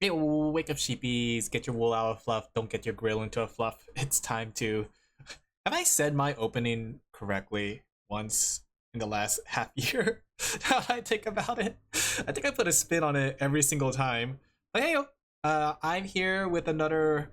Hey, wake up, sheepies. Get your wool out of fluff. Don't get your grill into a fluff. It's time to. Have I said my opening correctly once in the last half year? How I think about it? I think I put a spin on it every single time. But hey, I'm here with another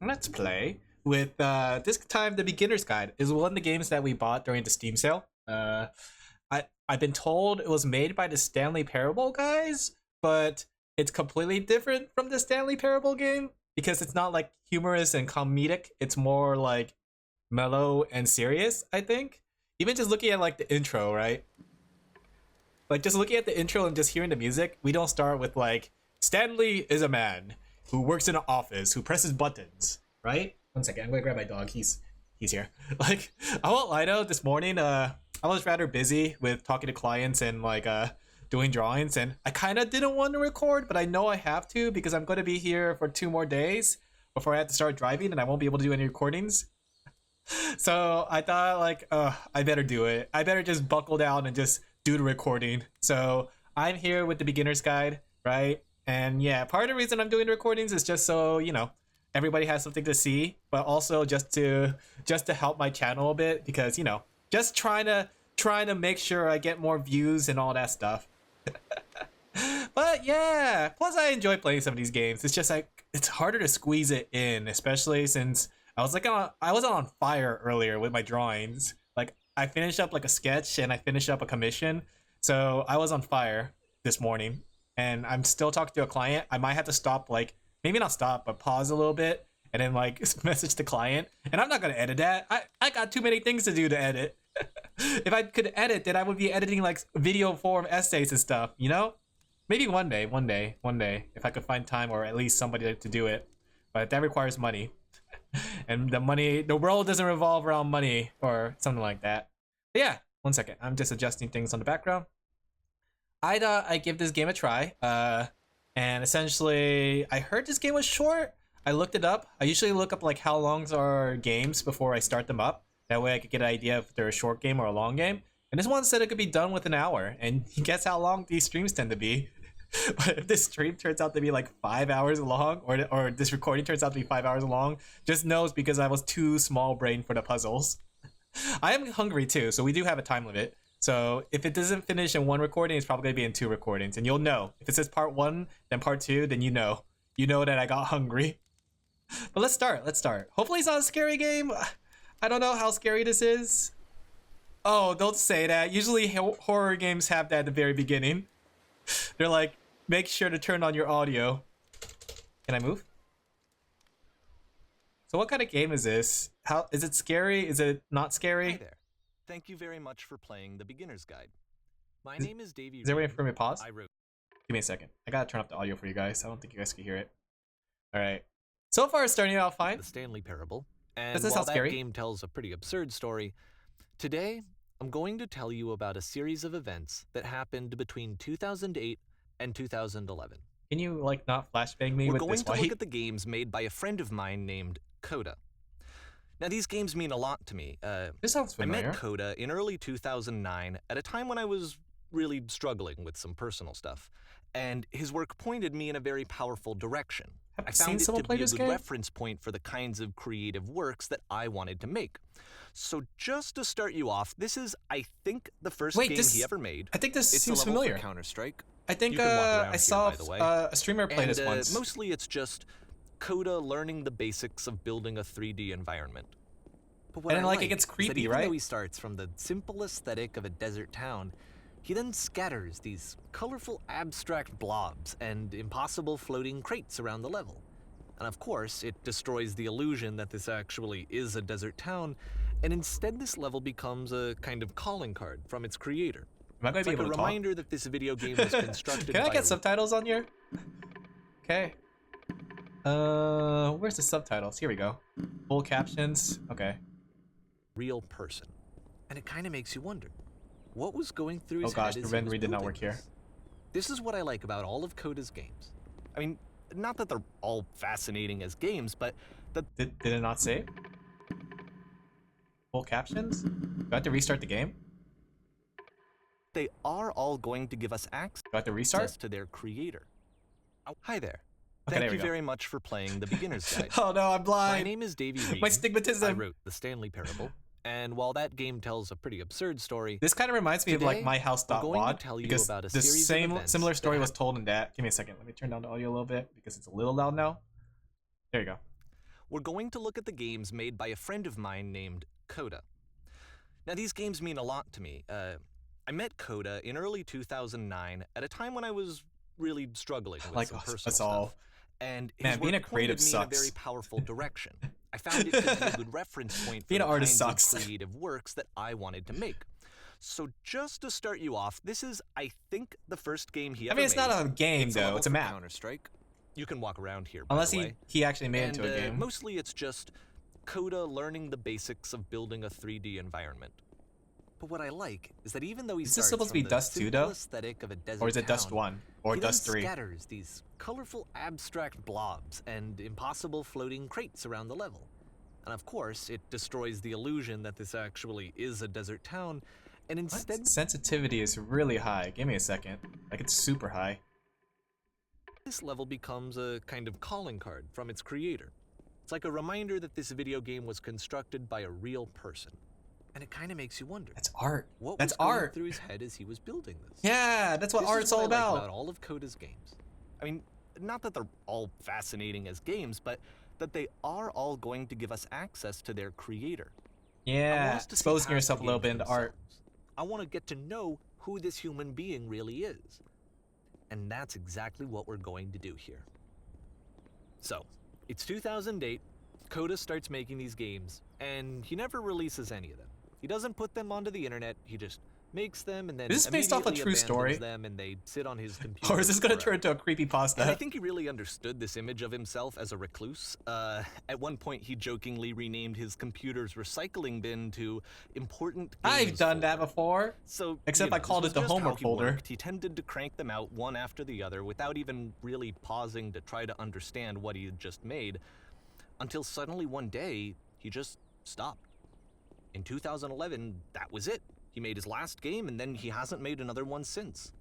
Let's Play. With this time, the beginner's guide is one of the games that we bought during the Steam sale. I've been told it was made by the Stanley Parable guys, but it's completely different from the Stanley Parable game because it's not like humorous and comedic. It's more like mellow and serious, I think. Even just looking at like the intro, right? Like just looking at the intro and just hearing the music, we don't start with like Stanley is a man who works in an office who presses buttons, right? One second, I'm gonna grab my dog. He's here. Like I won't lie though, this morning I was rather busy with talking to clients and like doing drawings, and I kind of didn't want to record, but I know I have to because I'm going to be here for 2 more days before I have to start driving and I won't be able to do any recordings. So I thought like, I better do it. I better just buckle down and just do the recording. So I'm here with the beginner's guide, right? And yeah, part of the reason I'm doing the recordings is just so, you know, everybody has something to see, but also just to help my channel a bit because, you know, just trying to make sure I get more views and all that stuff. But yeah, plus I enjoy playing some of these games. It's just like it's harder to squeeze it in, especially since I was on fire earlier with my drawings. Like I finished up like a sketch and I finished up a commission, so I was on fire this morning, and I'm still talking to a client. I might have to stop, like maybe not stop, but pause a little bit and then like message the client. And I'm not gonna edit that. I got too many things to do to edit. If I could edit, then I would be editing like video form essays and stuff, you know? Maybe one day, if I could find time or at least somebody to do it. But that requires money. And the world doesn't revolve around money or something like that. But yeah, one second. I'm just adjusting things on the background. I give this game a try. And essentially, I heard this game was short. I looked it up. I usually look up like how long are games before I start them up. That way I could get an idea if they're a short game or a long game. And this one said it could be done with an hour. And guess how long these streams tend to be. But if this stream turns out to be like 5 hours long, or this recording turns out to be 5 hours long, just knows because I was too small brain for the puzzles. I am hungry too, so we do have a time limit. So if it doesn't finish in 1 recording, it's probably gonna be in 2 recordings. And you'll know. If it says part 1, then part 2, then you know. You know that I got hungry. But let's start. Hopefully it's not a scary game. I don't know how scary this is. Oh, don't say that. Usually horror games have that at the very beginning. They're like, make sure to turn on your audio. Can I move? So what kind of game is this? How is it scary? Is it not scary? Hi there. Thank you very much for playing the beginner's guide. My name is Davey. Is there a way for me to pause? I wrote. Give me a second. I gotta turn up the audio for you guys. I don't think you guys can hear it. All right. So far, it's starting out fine. The Stanley Parable. And Does this while sound scary? that game tells a pretty absurd story, today I'm going to tell you about a series of events that happened between 2008 and 2011. Can you like not flashbang me We're with going this to white? look at the games made by a friend of mine named Coda. Now, these games mean a lot to me. This sounds I familiar. met Coda in early 2009 at a time when I was really struggling with some personal stuff, and his work pointed me in a very powerful direction. Have I you seen found it someone to play be a this good game? reference point for the kinds of creative works that I wanted to make. So just to start you off, this is, I think, the first game he ever made. I think this It's seems a level familiar. for Counter-Strike. I think You can walk around I here, saw by the way. a streamer play And this once. mostly it's just Coda learning the basics of building a 3D environment. But what And I like it like gets is that creepy, even right? though he starts from the simple aesthetic of a desert town, he then scatters these colorful abstract blobs and impossible floating crates around the level. And of course, it destroys the illusion that this actually is a desert town, and instead this level becomes a kind of calling card from its creator. Am I going It's to be like a able to talk? reminder that this video game was constructed Can I by get subtitles on here? Okay. Where's the subtitles? Here we go. Full captions. Okay. real person. And it kind of makes you wonder, what was going through Oh his gosh, head the as he was rendering did not building work here. this? This is what I like about all of Coda's games. I mean, not that they're all fascinating as games, but that Did it not save? Full captions? Do I have to restart the game? they are all going to give us access Do I have to restart? to their creator. Oh, hi there. Okay, Thank there we you go. very much for playing the Beginner's Guide. Oh no, I'm My blind. name is Davey Reed. My I stigmatism. wrote The Stanley Parable, and while that game tells a pretty absurd story, This kind of reminds me of like today, we're going to myhouse.mod tell you because about a the series of same events similar that story was told in that. Give me a second. Let me turn down the audio a little bit because it's a little loud now. There you go. We're going to look at the games made by a friend of mine named Coda. Now, these games mean a lot to me. I met Coda in early 2009 at a time when I was really struggling with Like some us personal all. stuff. And his Man, being work a creative pointed me in a very sucks. powerful direction. I found it to be a good reference point for Being the an artist kinds sucks. of creative works that I wanted to make. So just to start you off, this is, I think, the first game he ever made. I mean, it's not a game though; it's a map. Counter-Strike. You can walk around here, by Unless the way. he actually made it And, into a game. mostly it's just Coda learning the basics of building a 3D environment. But what I like is that even though he Is this starts supposed to from be the Dust 2 simple though? aesthetic of a desert Or is it Dust town, 1 or he Dust then 3? scatters these colorful abstract blobs and impossible floating crates around the level. And of course, it destroys the illusion that this actually is a desert town, and instead Sensitivity is really high. Give me a second. Like it's super high. this level becomes a kind of calling card from its creator. It's like a reminder that this video game was constructed by a real person. And it kind of makes you wonder. That's art. What That's was going art. through his head as he was building this? Yeah, that's what This art's is what all I like about. all of Coda's games. I mean, not that they're all fascinating as games, but that they are all going to give us access to their creator. I want Yeah, us to see exposing past yourself the a little games bit into art. themselves. I want to get to know who this human being really is. And that's exactly what we're going to do here. So, it's 2008, Coda starts making these games, and he never releases any of them. He doesn't put them onto the internet, he just makes them and then Is this based off a immediately true story? abandons them and they sit on his computer. Or is this gonna forever. turn into a creepy And I pasta? think he really understood this image of himself as a recluse. At one point, he jokingly renamed his computer's recycling bin to Important I've Games done that folder. before. So, Except you I know, called this it the was just how homework he folder. worked. He tended to crank them out one after the other without even really pausing to try to understand what he had just made, until suddenly one day, he just stopped. In 2011, that was it. He made his last game, and then he hasn't made another one since.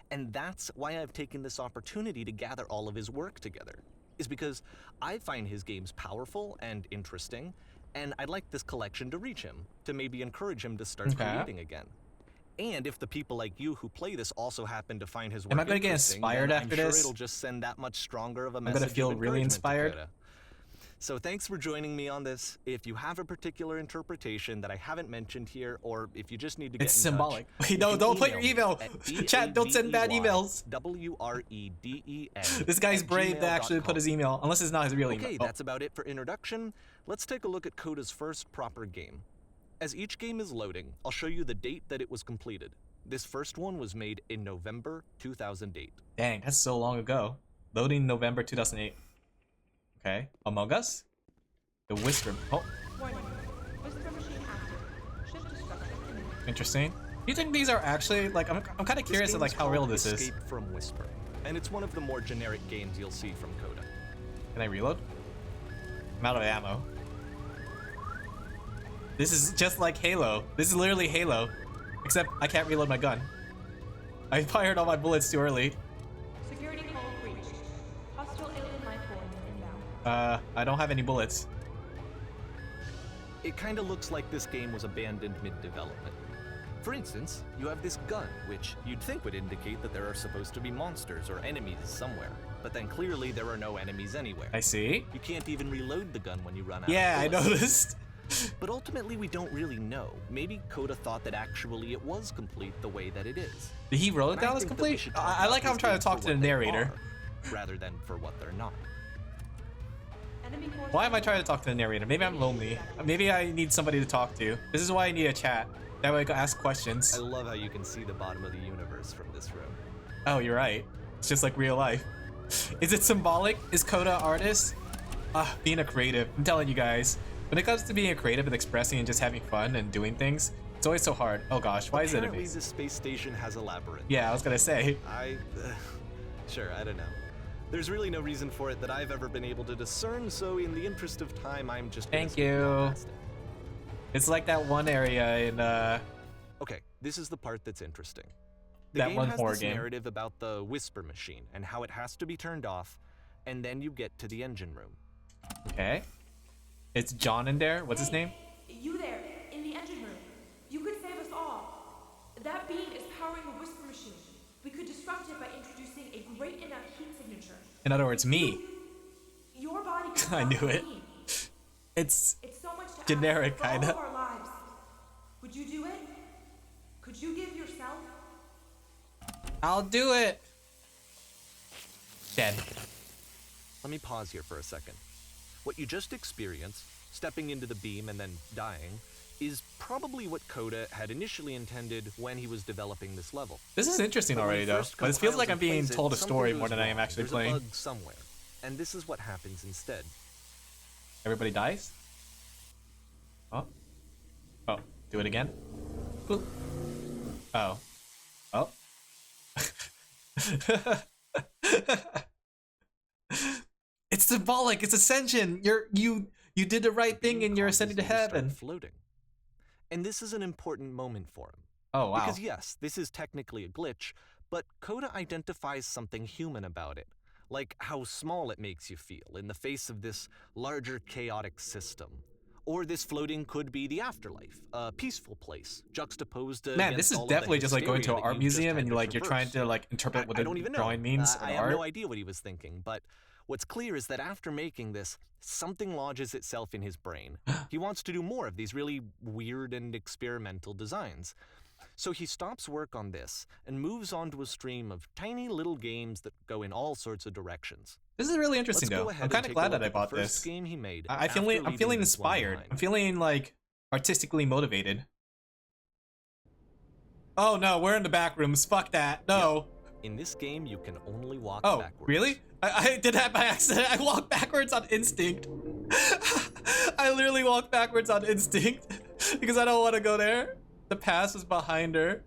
And that's why I've taken this opportunity to gather all of his work together, is because I find his games powerful and interesting, and I'd like this collection to reach him, to maybe encourage him to start Okay. creating again. And if the people like you who play this also happen to find his work Am I gonna get interesting, inspired then after I'm sure this? it'll just send that much stronger of a gonna message of feel really encouragement to inspired. Coda. So thanks for joining me on this. If you have a particular interpretation that I haven't mentioned here, or if you just need to get It's in symbolic. touch, Wait, no, you can don't put your email email. me at Chat, don't send bad emails. DAVEYWREDEN This guy's at brave to actually put gmail.com. his email, unless it's not his real Okay, email. Oh, that's about it for introduction. Let's take a look at Coda's first proper game. As each game is loading, I'll show you the date that it was completed. This first one was made in November 2008. dang, that's so long ago. Loading November 2008. Okay, Among Us? The Whisper. Oh, Warning. Whisper machine active. Shift destruction imminent. interesting. Do you think these are actually, like, I'm kind of curious This of, like, game's how real called this is. Escape from Whisper, and it's one of the more generic games you'll see from Coda. Can I reload? I'm out of ammo. This is just like Halo. This is literally Halo. Except I can't reload my gun. I fired all my bullets too early. Security call breached. Hostile alien life form inbound. I don't have any bullets. It kinda looks like this game was abandoned mid-development. For instance, you have this gun, which you'd think would indicate that there are supposed to be monsters or enemies somewhere, but then clearly there are no enemies anywhere. I see. You can't even reload the gun when you run out Yeah, I of bullets. noticed. But ultimately we don't really know. Maybe Coda thought that actually it was complete the way that it is. Did he roll it And I down as think that we complete? should talk I about like how I'm these trying to games talk for to the what they narrator. are, rather than for what they're not. Enemy force. Why am I trying to talk to the narrator? Maybe I'm lonely. Maybe I need somebody to talk to. This is why I need a chat. That way I can ask questions. I love how you can see the bottom of the universe from this room. Oh, you're right. It's just like real life. Is it symbolic? Is Coda an artist? Being a creative. I'm telling you guys. When it comes to being a creative and expressing and just having fun and doing things, it's always so hard. Oh gosh, why is it a Apparently base? this space station has a labyrinth. Yeah, I was gonna say. Sure, I don't know. There's really no reason for it that I've ever been able to discern, so in the interest of time, I'm just gonna Thank skip on you. past it. It's like that one area in Okay, this is the part that's interesting. That game one has horror this game. narrative about the whisper machine and how it has to be turned off, and then you get to the engine room. Okay. It's John in there. What's his name? You there, in the engine room. You could save us all. That beam is powering the whisper machine. We could disrupt it by introducing a great enough heat signature. In other words, me. Your body could I knew stop the it. beam. It's so much to generic, ask for all kinda. of our lives. Would you do it? Could you give yourself? I'll do it. Dead. Let me pause here for a second. What you just experienced, stepping into the beam and then dying, is probably what Coda had initially intended when he was developing this level. This is interesting But when already he though. first But it feels compiles like I'm and being plays it, told a something story goes more than I am wrong. actually There's playing. a bug somewhere, and this is what happens instead. Everybody dies? Oh. Oh. Do it again? Boop. Oh. Oh. It's symbolic. It's ascension. You did the right thing and you're ascending to heaven. Floating. And this is an important moment for him. Oh wow. Because yes, this is technically a glitch, but Coda identifies something human about it. Like how small it makes you feel in the face of this larger chaotic system. Or this floating could be the afterlife, a peaceful place, juxtaposed Man, against this is all of definitely the just like going to an hysteria that art you've just museum had and to you're trying traverse. to like interpret what I the don't even drawing know. means in I art. have no idea what he was thinking, but what's clear is that after making this, something lodges itself in his brain. He wants to do more of these really weird and experimental designs. So he stops work on this and moves on to a stream of tiny little games that go in all sorts of directions. This is really interesting Let's go though. ahead I'm and kind of take a glad look that I at the bought first this. game he made I'm after feeling leaving this one inspired. behind. I'm feeling like artistically motivated. Oh no, we're in the back rooms. Fuck that. No. In this game, you can only walk Oh, backwards. really? I did that by accident. I walked backwards on instinct. I literally walked backwards on instinct because I don't want to go there. The past was behind her.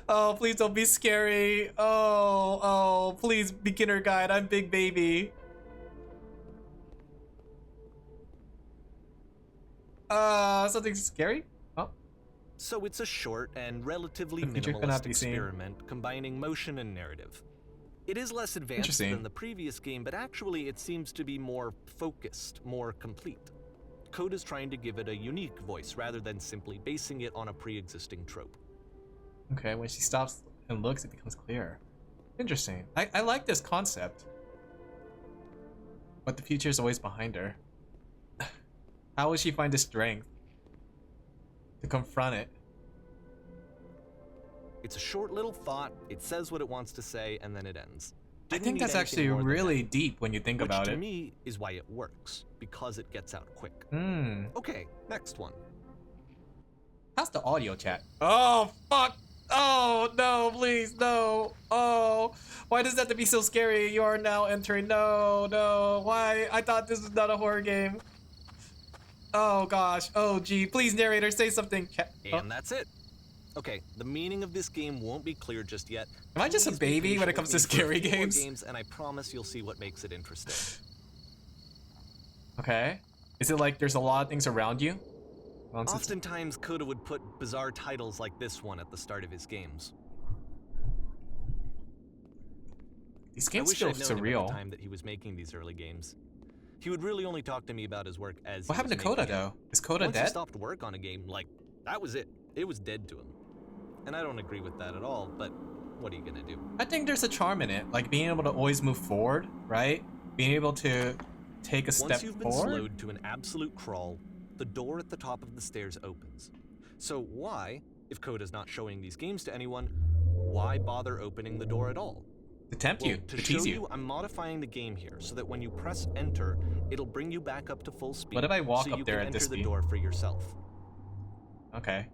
Oh, please don't be scary. Oh, please, beginner guide. I'm big baby. Something scary? Oh, So it's a short and relatively The future minimalist cannot be seen. experiment combining motion and narrative. It is less advanced Interesting. than the previous game, but actually it seems to be more focused, more complete. Code is trying to give it a unique voice rather than simply basing it on a pre-existing trope. okay. When she stops and looks, it becomes clearer. Interesting. I like this concept. But the future is always behind her. How will she find the strength to confront it? It's a short little thought, it says what it wants to say, and then it ends. I Didn't think need that's anything actually more than really that, deep when you think which about to it. me is why it works, because it gets out quick. Hmm. Okay, next one. How's the audio chat? Oh, fuck. Oh, no, please, no. Oh, why does that have to be so scary? You are now entering. No, no. Why? I thought this was not a horror game. Oh, gosh. Oh, gee. Please, narrator, say something. And that's it. Okay, the meaning of this game won't be clear just yet. Am I just a Please be baby when it patient comes with to me for a scary few more games? games, and I promise you'll see what makes it interesting. Okay. Is it like there's a lot of things around you? Oftentimes, Coda would put bizarre titles like this one at the start of his games. These I games wish feel I'd known him at the surreal. time that he was making these early games. He would really only talk to me about his work as What he happened to was Coda, making it. though? Is Coda Once he dead? stopped work on a game, like, that was it. It was dead to him. And I don't agree with that at all, but what are you gonna do? I think there's a charm in it, like being able to always move forward, right? Being able to take a step Once you've been forward. slowed to an absolute crawl, the door at the top of the stairs opens. So why, if Coda's not showing these games to anyone, why bother opening the door at all? To tempt you, To to show tease you, you. I'm modifying the game here so that when you press enter, it'll bring you back up to full speed. What if I walk so up you there can at this enter the speed? door for yourself? Okay.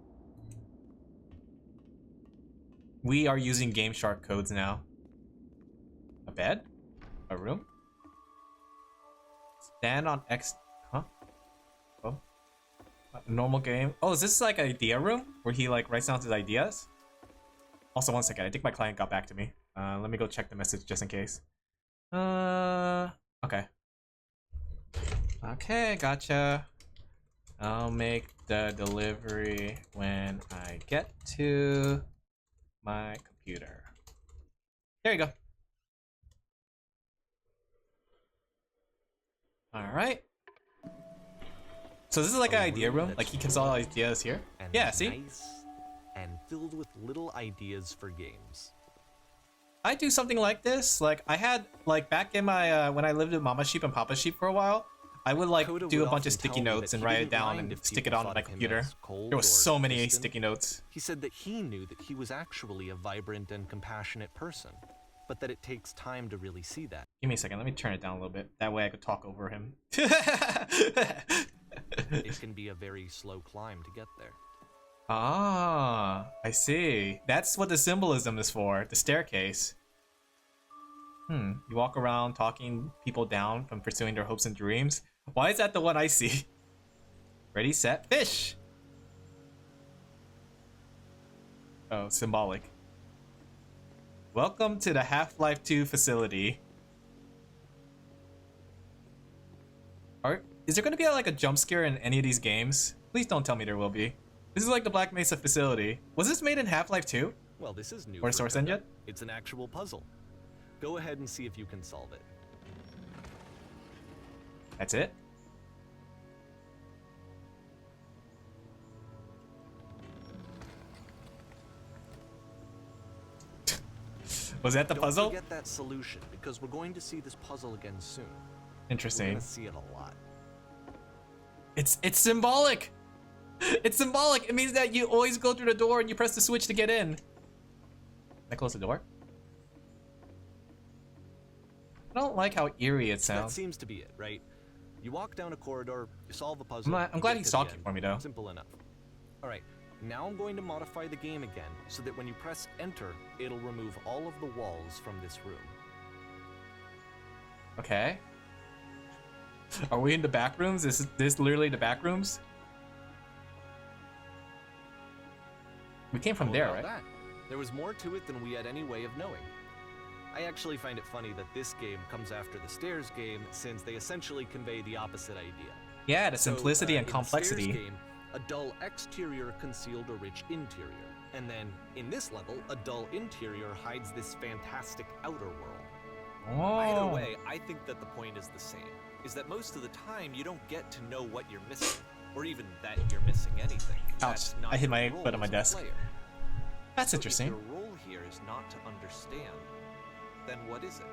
We are using Game Shark codes now. A bed? A room? Stand on X. Huh? Oh. A normal game. Oh, is this like an idea room where he like writes down his ideas? Also, one second. I think my client got back to me. Let me go check the message just in case. Okay. Okay, gotcha. I'll make the delivery when I get to my computer. There you go. Alright. So this is like an idea room? Like he keeps all ideas here? And Yeah, see? nice and filled with little ideas for games. I do something like this. Like I had, like back in my, when I lived with Mama Sheep and Papa Sheep for a while, I would like Coda do would a bunch of often sticky tell me notes that and he write it didn't down mind and if stick it people on my thought of him computer. as cold There was or so many distant. sticky notes. He said that he knew that he was actually a vibrant and compassionate person, but that it takes time to really see that. Give me a second, let me turn it down a little bit. That way I could talk over him. It can be a very slow climb to get there. Ah, I see. That's what the symbolism is for, the staircase. You walk around talking people down from pursuing their hopes and dreams. Why is that the one I see? Ready, set, fish! Oh, symbolic. Welcome to the Half-Life 2 facility. Is there gonna be like a jump scare in any of these games? Please don't tell me there will be. This is like the Black Mesa facility. Was this made in Half-Life 2? Well, this is new. Or Source Engine? It's an actual puzzle. Go ahead and see if you can solve it. That's it? Was that the puzzle? Don't forget that solution, because we're going to see this puzzle again soon. We're Interesting. gonna see it a lot. It's symbolic! It's symbolic! It means that you always go through the door and you press the switch to get in. Can I close the door? I don't like how eerie it That sounds. seems to be it, right? You walk down a corridor, you solve a puzzle. I'm you glad get he to solved the it end. for me, though. Simple enough. All right, now I'm going to modify the game again so that when you press enter, it'll remove all of the walls from this room. Okay. Are we in the back rooms? Is this literally the back rooms? We came from How there, about right? that? There was more to it than we had any way of knowing. I actually find it funny that this game comes after the Stairs game, since they essentially convey the opposite idea. Yeah, the So, simplicity and in the complexity. Stairs game, a dull exterior concealed a rich interior. And then, in this level, a dull interior hides this fantastic outer world. Either Oh. way, I think that the point is the same, is that most of the time you don't get to know what you're missing, or even that you're missing anything. Ouch, That's not I hit your my role butt on my as a desk. player. That's So interesting. if your role here is not to understand, then what is it?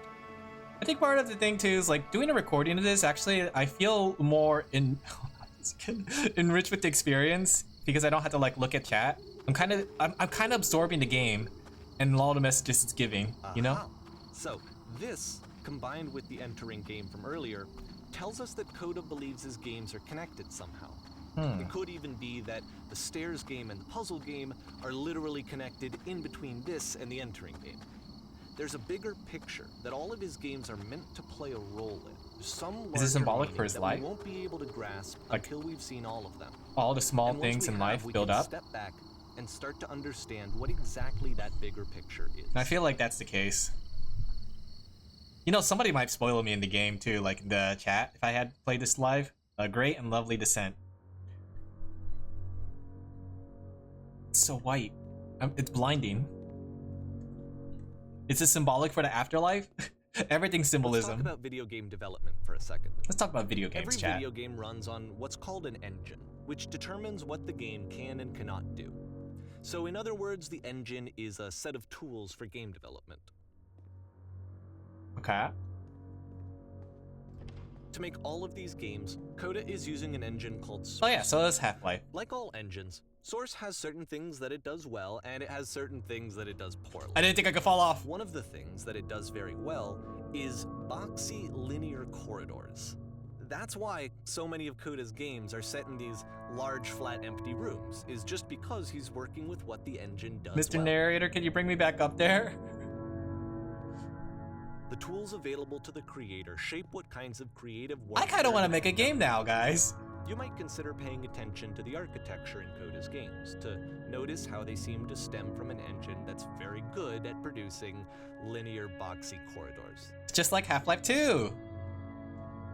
I think part of the thing too is like doing a recording of this. Actually, I feel more enriched with the experience because I don't have to like look at chat. I'm kind of absorbing the game and all the messages it's giving. You know? Aha. So this, combined with the entering game from earlier, tells us that Coda believes his games are connected somehow. It could even be that the Stairs game and the puzzle game are literally connected in between this and the entering game. There's a bigger picture that all of his games are meant to play a role in. Some Is it larger symbolic meaning for his that life? we won't be able to grasp Like- until we've seen all of them. All the small And once things we in have, life we build can up. step back and start to understand what exactly that bigger picture is. And I feel like that's the case. You know, somebody might spoil me in the game too, like in the chat. If I had played this live, a great and lovely descent. It's so white. It's blinding. Is this symbolic for the afterlife? Everything's Let's symbolism. talk about video game development for a second. Let's talk about video games, Every chat. video game runs on what's called an engine, which determines what the game can and cannot do. So in other words, the engine is a set of tools for game development. Okay. To make all of these games, Coda is using an engine called Source. Oh yeah, so that's Half-Life. Like all engines, Source has certain things that it does well, and it has certain things that it does poorly. I didn't think I could fall off. One of the things that it does very well is boxy linear corridors. That's why so many of Coda's games are set in these large, flat, empty rooms, is just because he's working with what the engine does Mr. well. Narrator, can you bring me back up there? The tools available to the creator shape what kinds of creative work. I kind of want to make a game now, guys. You might consider paying attention to the architecture in Coda's games to notice how they seem to stem from an engine that's very good at producing linear, boxy corridors. It's just like Half-Life 2.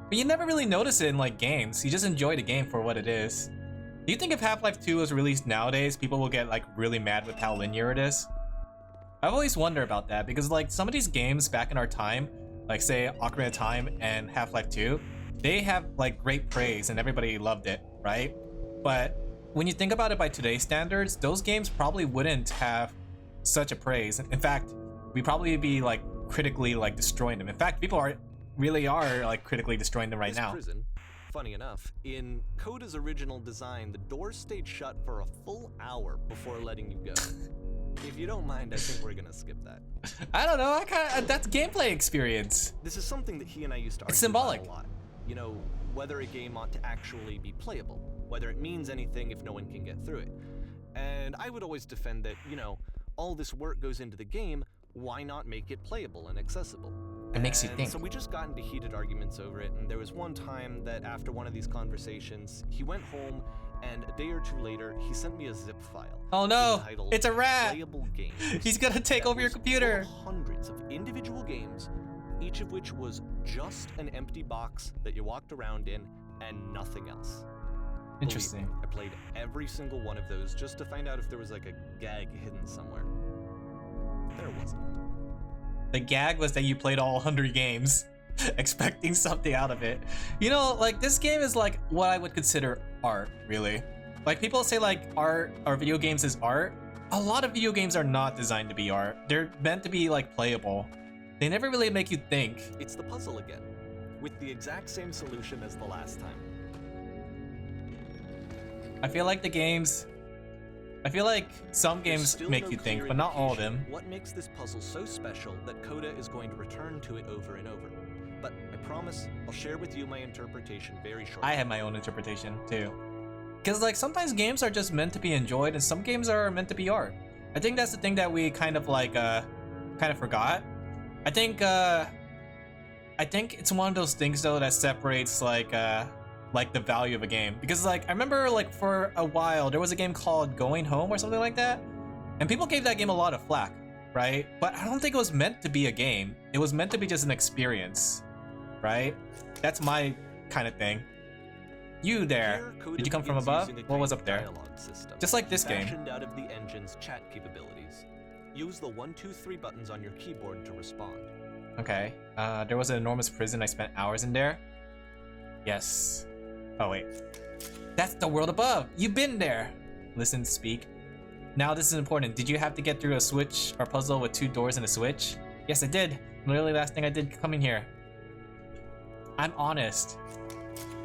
But you never really notice it in like games. You just enjoy the game for what it is. Do you think if Half-Life 2 was released nowadays, people will get like really mad with how linear it is? I've always wondered about that because like some of these games back in our time, like say Ocarina of Time and Half-Life 2, they have like great praise and everybody loved it, right? But when you think about it by today's standards, those games probably wouldn't have such a praise. In fact, we probably be like critically like destroying them. In fact, people really are like critically destroying them right now. Prison, funny enough, in Coda's original design, the doors stayed shut for a full hour before letting you go. If you don't mind, I think we're gonna skip that. I don't know. That's gameplay experience. This is something that he and I used to argue It's symbolic. about a lot. You know, whether a game ought to actually be playable, whether it means anything if no one can get through it. And I would always defend that, you know, all this work goes into the game, why not make it playable and accessible? It makes you think. So we just got into heated arguments over it, and there was one time that after one of these conversations, he went home, and a day or two later, he sent me a zip file. Oh no, entitled it's a rat! Playable Games. He's gonna take over your computer. Hundreds of individual games, each of which was just an empty box that you walked around in, and nothing else. Interesting. Believe me, I played every single one of those just to find out if there was like a gag hidden somewhere. There wasn't. The gag was that you played all 100 games, expecting something out of it. You know, like this game is like what I would consider art, really. Like people say like art or video games is art. A lot of video games are not designed to be art. They're meant to be like playable. They never really make you think. It's the puzzle again, with the exact same solution as the last time. I feel like some games make you think, but not all of them. What makes this puzzle so special that Coda is going to return to it over and over? But I promise I'll share with you my interpretation very shortly. I have my own interpretation too. Because like sometimes games are just meant to be enjoyed and some games are meant to be art. I think that's the thing that we kind of forgot. I think it's one of those things though that separates like the value of a game. Because like I remember like for a while there was a game called Going Home or something like that, and people gave that game a lot of flack, right? But I don't think it was meant to be a game. It was meant to be just an experience, right? That's my kind of thing. You there? Did you come from above? What was up there? Just like this game. Fashioned out of the engine's chat capabilities. Use the 1, 2, 3 buttons on your keyboard to respond. Okay. There was an enormous prison. I spent hours in there. Yes. Oh wait. That's the world above. You've been there. Listen, speak. Now this is important. Did you have to get through a switch or puzzle with 2 doors and a switch? Yes, I did. Literally last thing I did coming here. I'm honest.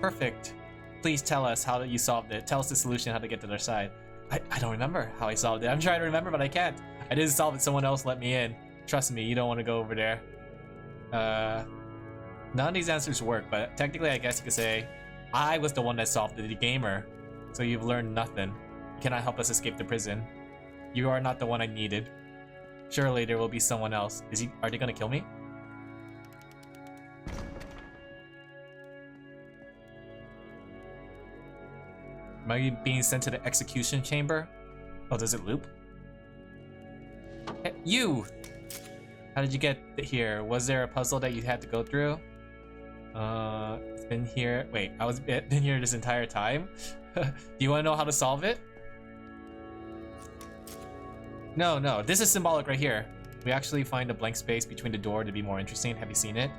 Perfect. Please tell us how you solved it. Tell us the solution, how to get to their side. I don't remember how I solved it. I'm trying to remember, but I can't. I didn't solve it. Someone else let me in. Trust me, you don't want to go over there. None of these answers work, but technically I guess you could say I was the one that solved it, the gamer. So you've learned nothing. You cannot help us escape the prison. You are not the one I needed. Surely there will be someone else. Are they gonna kill me? Am I being sent to the execution chamber? Oh, does it loop? Hey, you! How did you get here? Was there a puzzle that you had to go through? It's been here. Wait, been here this entire time? Do you want to know how to solve it? No, this is symbolic right here. We actually find a blank space between the door to be more interesting. Have you seen it?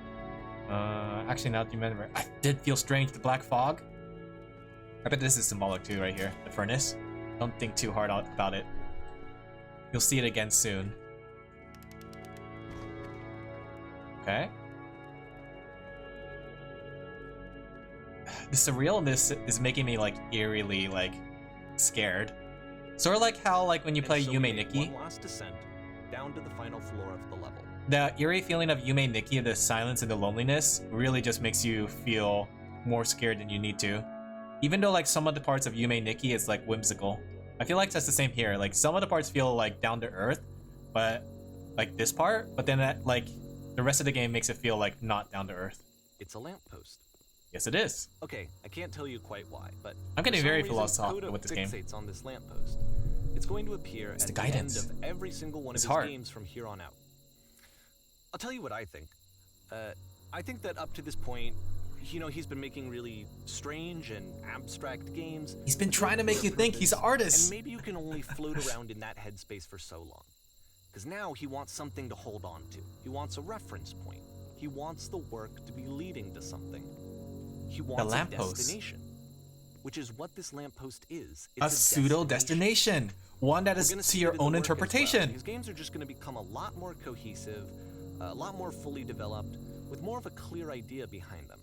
Actually, now that you remember, I did feel strange. The black fog. I bet this is symbolic too, right here. The furnace. Don't think too hard about it. You'll see it again soon. Okay. The surrealness is making me like eerily like scared. Sort of like how like when you play Yume Nikki. One last descent down to the final floor of the level. The eerie feeling of Yume Nikki, the silence and the loneliness, really just makes you feel more scared than you need to. Even though like some of the parts of Yume Nikki is like whimsical. I feel like that's the same here. Like some of the parts feel like down to earth, but like this part, but then that, like the rest of the game makes it feel like not down to earth. It's a lamppost. Yes, it is. Okay, I can't tell you quite why, but I'm getting very philosophical with this game. Fixates on this lamppost. It's going to appear at the end of every single one of his games from here on out. I'll tell you what I think. I think that up to this point, you know, he's been making really strange and abstract games. He's been trying to make you think he's an artist. And maybe you can only float around in that headspace for so long. Because now he wants something to hold on to. He wants a reference point. He wants the work to be leading to something. He wants a lamppost. destination, which is what this lamppost is. A pseudo destination, one that is to your own interpretation. These games are just going to become a lot more cohesive, a lot more fully developed, with more of a clear idea behind them.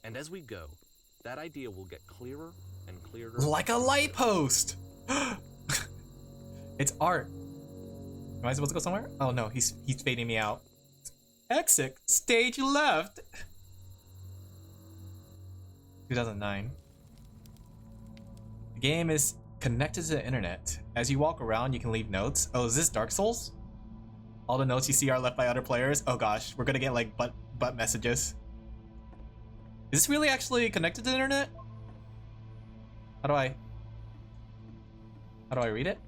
And as we go, that idea will get clearer and clearer. Like a light post. It's art. Am I supposed to go somewhere? Oh no, he's fading me out. Exit stage left. 2009. The game is connected to the internet. As you walk around, you can leave notes. Oh, is this Dark Souls? All the notes you see are left by other players. Oh gosh, we're gonna get like butt messages. Is this really actually connected to the internet? How do I read it?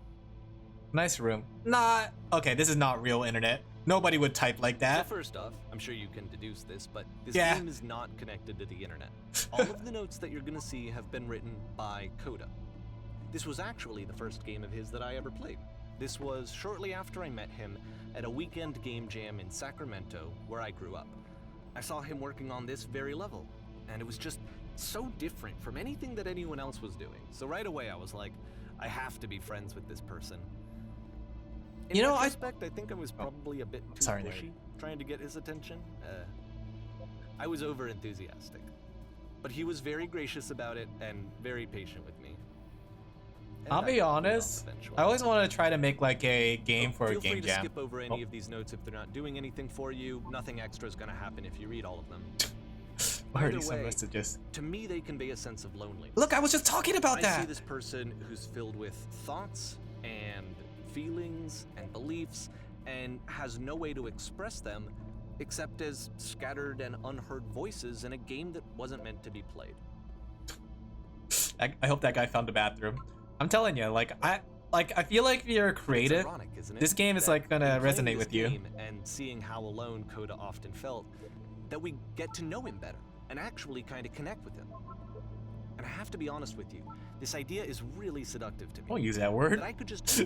Nice room. Not okay. This is not real internet. Nobody would type like that. So first off, I'm sure you can deduce this, but this Yeah. game is not connected to the internet. All of the notes that you're gonna see have been written by Coda. This was actually the first game of his that I ever played. This was shortly after I met him at a weekend game jam in Sacramento, where I grew up. I saw him working on this very level, and it was just so different from anything that anyone else was doing. So right away I was like, I have to be friends with this person. In You know, retrospect, I think I was probably a bit too Sorry, pushy, trying to get his attention. I was over enthusiastic, but he was very gracious about it and very patient with me. And I'll I be moved on honest. eventually. I always want to try to make like a game for a Feel game free to jam. skip over any of these notes if they're not doing anything for you. Nothing extra is going to happen if you read all of them. Already Either some way, messages. To me, they convey a sense of loneliness. Look, I was just talking about I that. see this person who's filled with thoughts and feelings and beliefs and has no way to express them except as scattered and unheard voices in a game that wasn't meant to be played. I hope that guy found the bathroom. I'm telling you, I feel like if you're creative, It's ironic, isn't it? this game is that like gonna in playing resonate this with you. game and seeing how alone Coda often felt, that we get to know him better and actually kind of connect with him. And I have to be honest with you, this idea is really seductive to me. Don't use that word. That I could just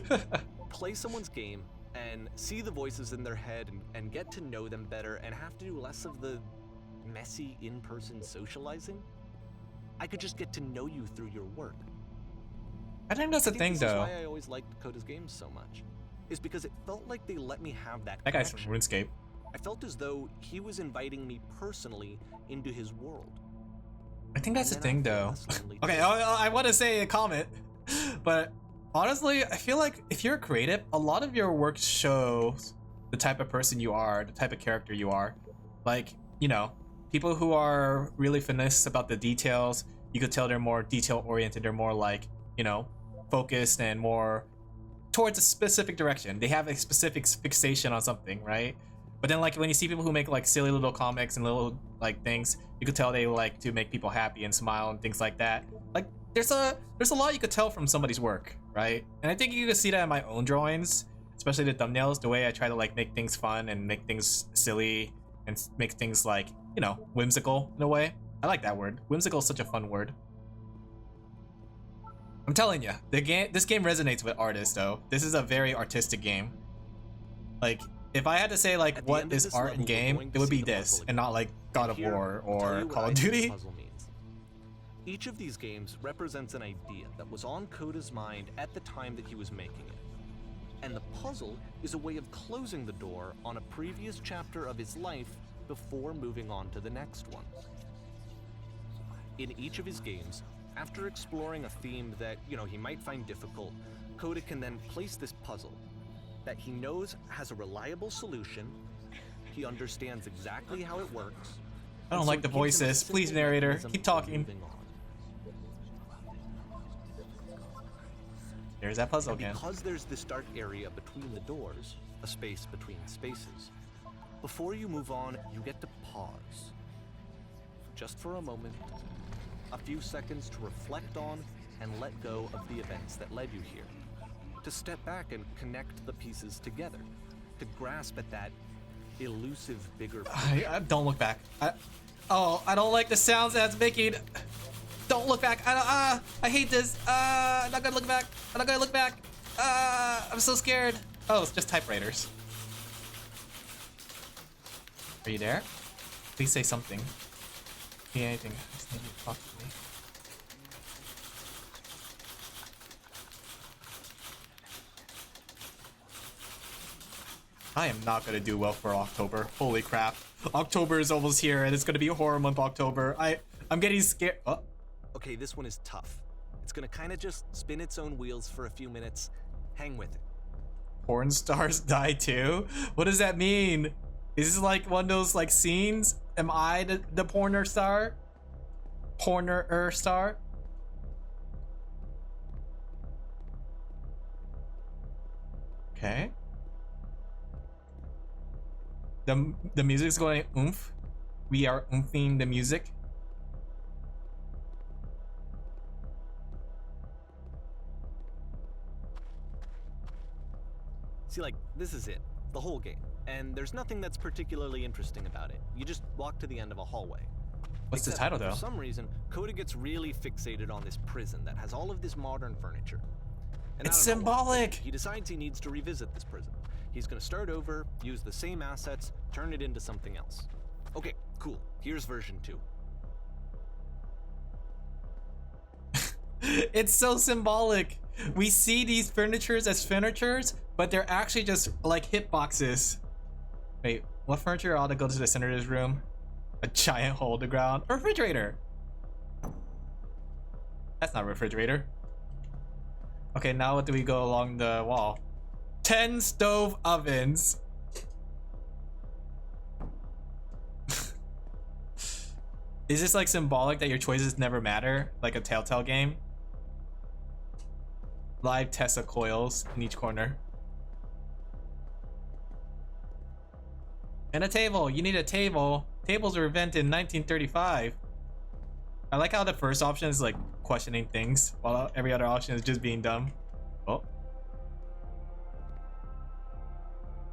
play someone's game and see the voices in their head and get to know them better and have to do less of the messy in-person socializing. I could just get to know you through your work. I think that's the thing, This is though. why I always liked Coda's games so much, is because it felt like they let me have that That guy's from connection. RuneScape. I felt as though he was inviting me personally into his world. I think that's the And then I thing, feel though. less lonely Okay, too. I want to say a comment, but honestly, I feel like if you're creative, a lot of your work shows the type of person you are, the type of character you are. Like, you know, people who are really finesse about the details, you could tell they're more detail oriented. They're more like, you know, focused and more towards a specific direction. They have a specific fixation on something, right? But then like when you see people who make like silly little comics and little like things, you could tell they like to make people happy and smile and things like that. Like there's a lot you could tell from somebody's work, right? And I think you can see that in my own drawings, especially the thumbnails, the way I try to like make things fun and make things silly and make things like, you know, whimsical in a way. I like that word. Whimsical is such a fun word. I'm telling you, this game resonates with artists though. This is a very artistic game. Like, if I had to say like At the what end of is this art level, in we're game, going it to would see be the this puzzle and not like God of Here, War I'll tell or you what Call I of think Duty. the puzzle means. Each of these games represents an idea that was on Coda's mind at the time that he was making it. And the puzzle is a way of closing the door on a previous chapter of his life before moving on to the next one. In each of his games, after exploring a theme that, you know, he might find difficult, Coda can then place this puzzle that he knows has a reliable solution, he understands exactly how it works. I don't and so like it the gives him a voices. simple Please, narrator, mechanism keep for talking. moving on. There's that puzzle And again. because there's this dark area between the doors, a space between spaces, before you move on, you get to pause. Just for a moment, a few seconds to reflect on and let go of the events that led you here. To step back and connect the pieces together. To grasp at that elusive bigger picture. I don't look back. I don't like the sounds that's making. Don't look back. I hate this. I'm not gonna look back. I'm not gonna look back. I'm so scared. Oh, it's just typewriters. Are you there? Please say something. See anything? I just need you to talk to me. I am not gonna do well for October. Holy crap. October is almost here and it's gonna be a horror month October. I'm getting scared. Oh. Okay, this one is tough. It's gonna kind of just spin its own wheels for a few minutes. Hang with it. Porn stars die too? What does that mean? Is this like one of those like scenes? Am I the porner star? Porner star? Okay. The music's going oomph. We are oomphin' the music. See, like, this is it. The whole game. And there's nothing that's particularly interesting about it. You just walk to the end of a hallway. What's Except the title though? For some reason, Coda gets really fixated on this prison that has all of this modern furniture. And It's out of nowhere, symbolic! he decides he needs to revisit this prison. He's gonna start over, use the same assets, turn it into something else. Okay, cool. Here's version 2. It's so symbolic. We see these furnitures as furnitures, but they're actually just like hitboxes. Wait, what furniture ought to go to the center of this room? A giant hole in the ground. A refrigerator. That's not a refrigerator. Okay, now what do we go along the wall? 10 stove ovens. Is this like symbolic that your choices never matter? Like a Telltale game? Live Tesla coils in each corner. And a table. You need a table. Tables were invented in 1935. I like how the first option is like questioning things, while every other option is just being dumb. Oh.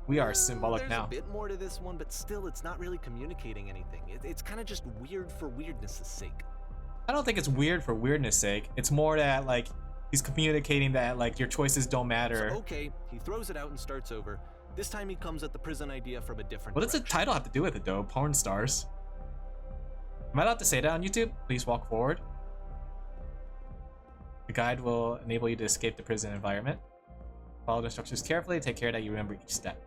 We are symbolic There's now. a bit more to this one, but still, it's not really communicating anything. It's kind of just weird for weirdness' sake. I don't think it's weird for weirdness sake. It's more that like he's communicating that like your choices don't matter. So, okay, he throws it out and starts over. This time he comes at the prison idea from a different What does the direction. title have to do with it though? Porn stars. Am I allowed to say that on YouTube? Please walk forward. The guide will enable you to escape the prison environment. Follow the instructions carefully. Take care that you remember each step.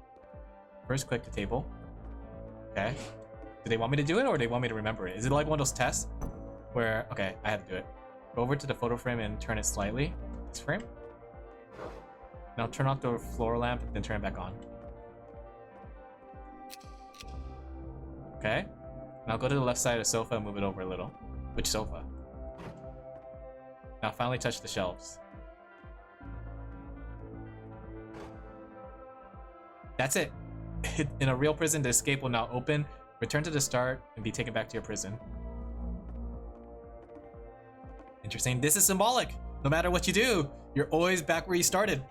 First, click the table. Okay. Do they want me to do it or do they want me to remember it? Is it like one of those tests where, okay, I have to do it. Go over to the photo frame and turn it slightly. This frame. Now turn off the floor lamp and then turn it back on. Okay. Now go to the left side of the sofa and move it over a little. Which sofa? Now finally touch the shelves. That's it. In a real prison, the escape will now open. Return to the start and be taken back to your prison. Interesting. This is symbolic. No matter what you do, you're always back where you started.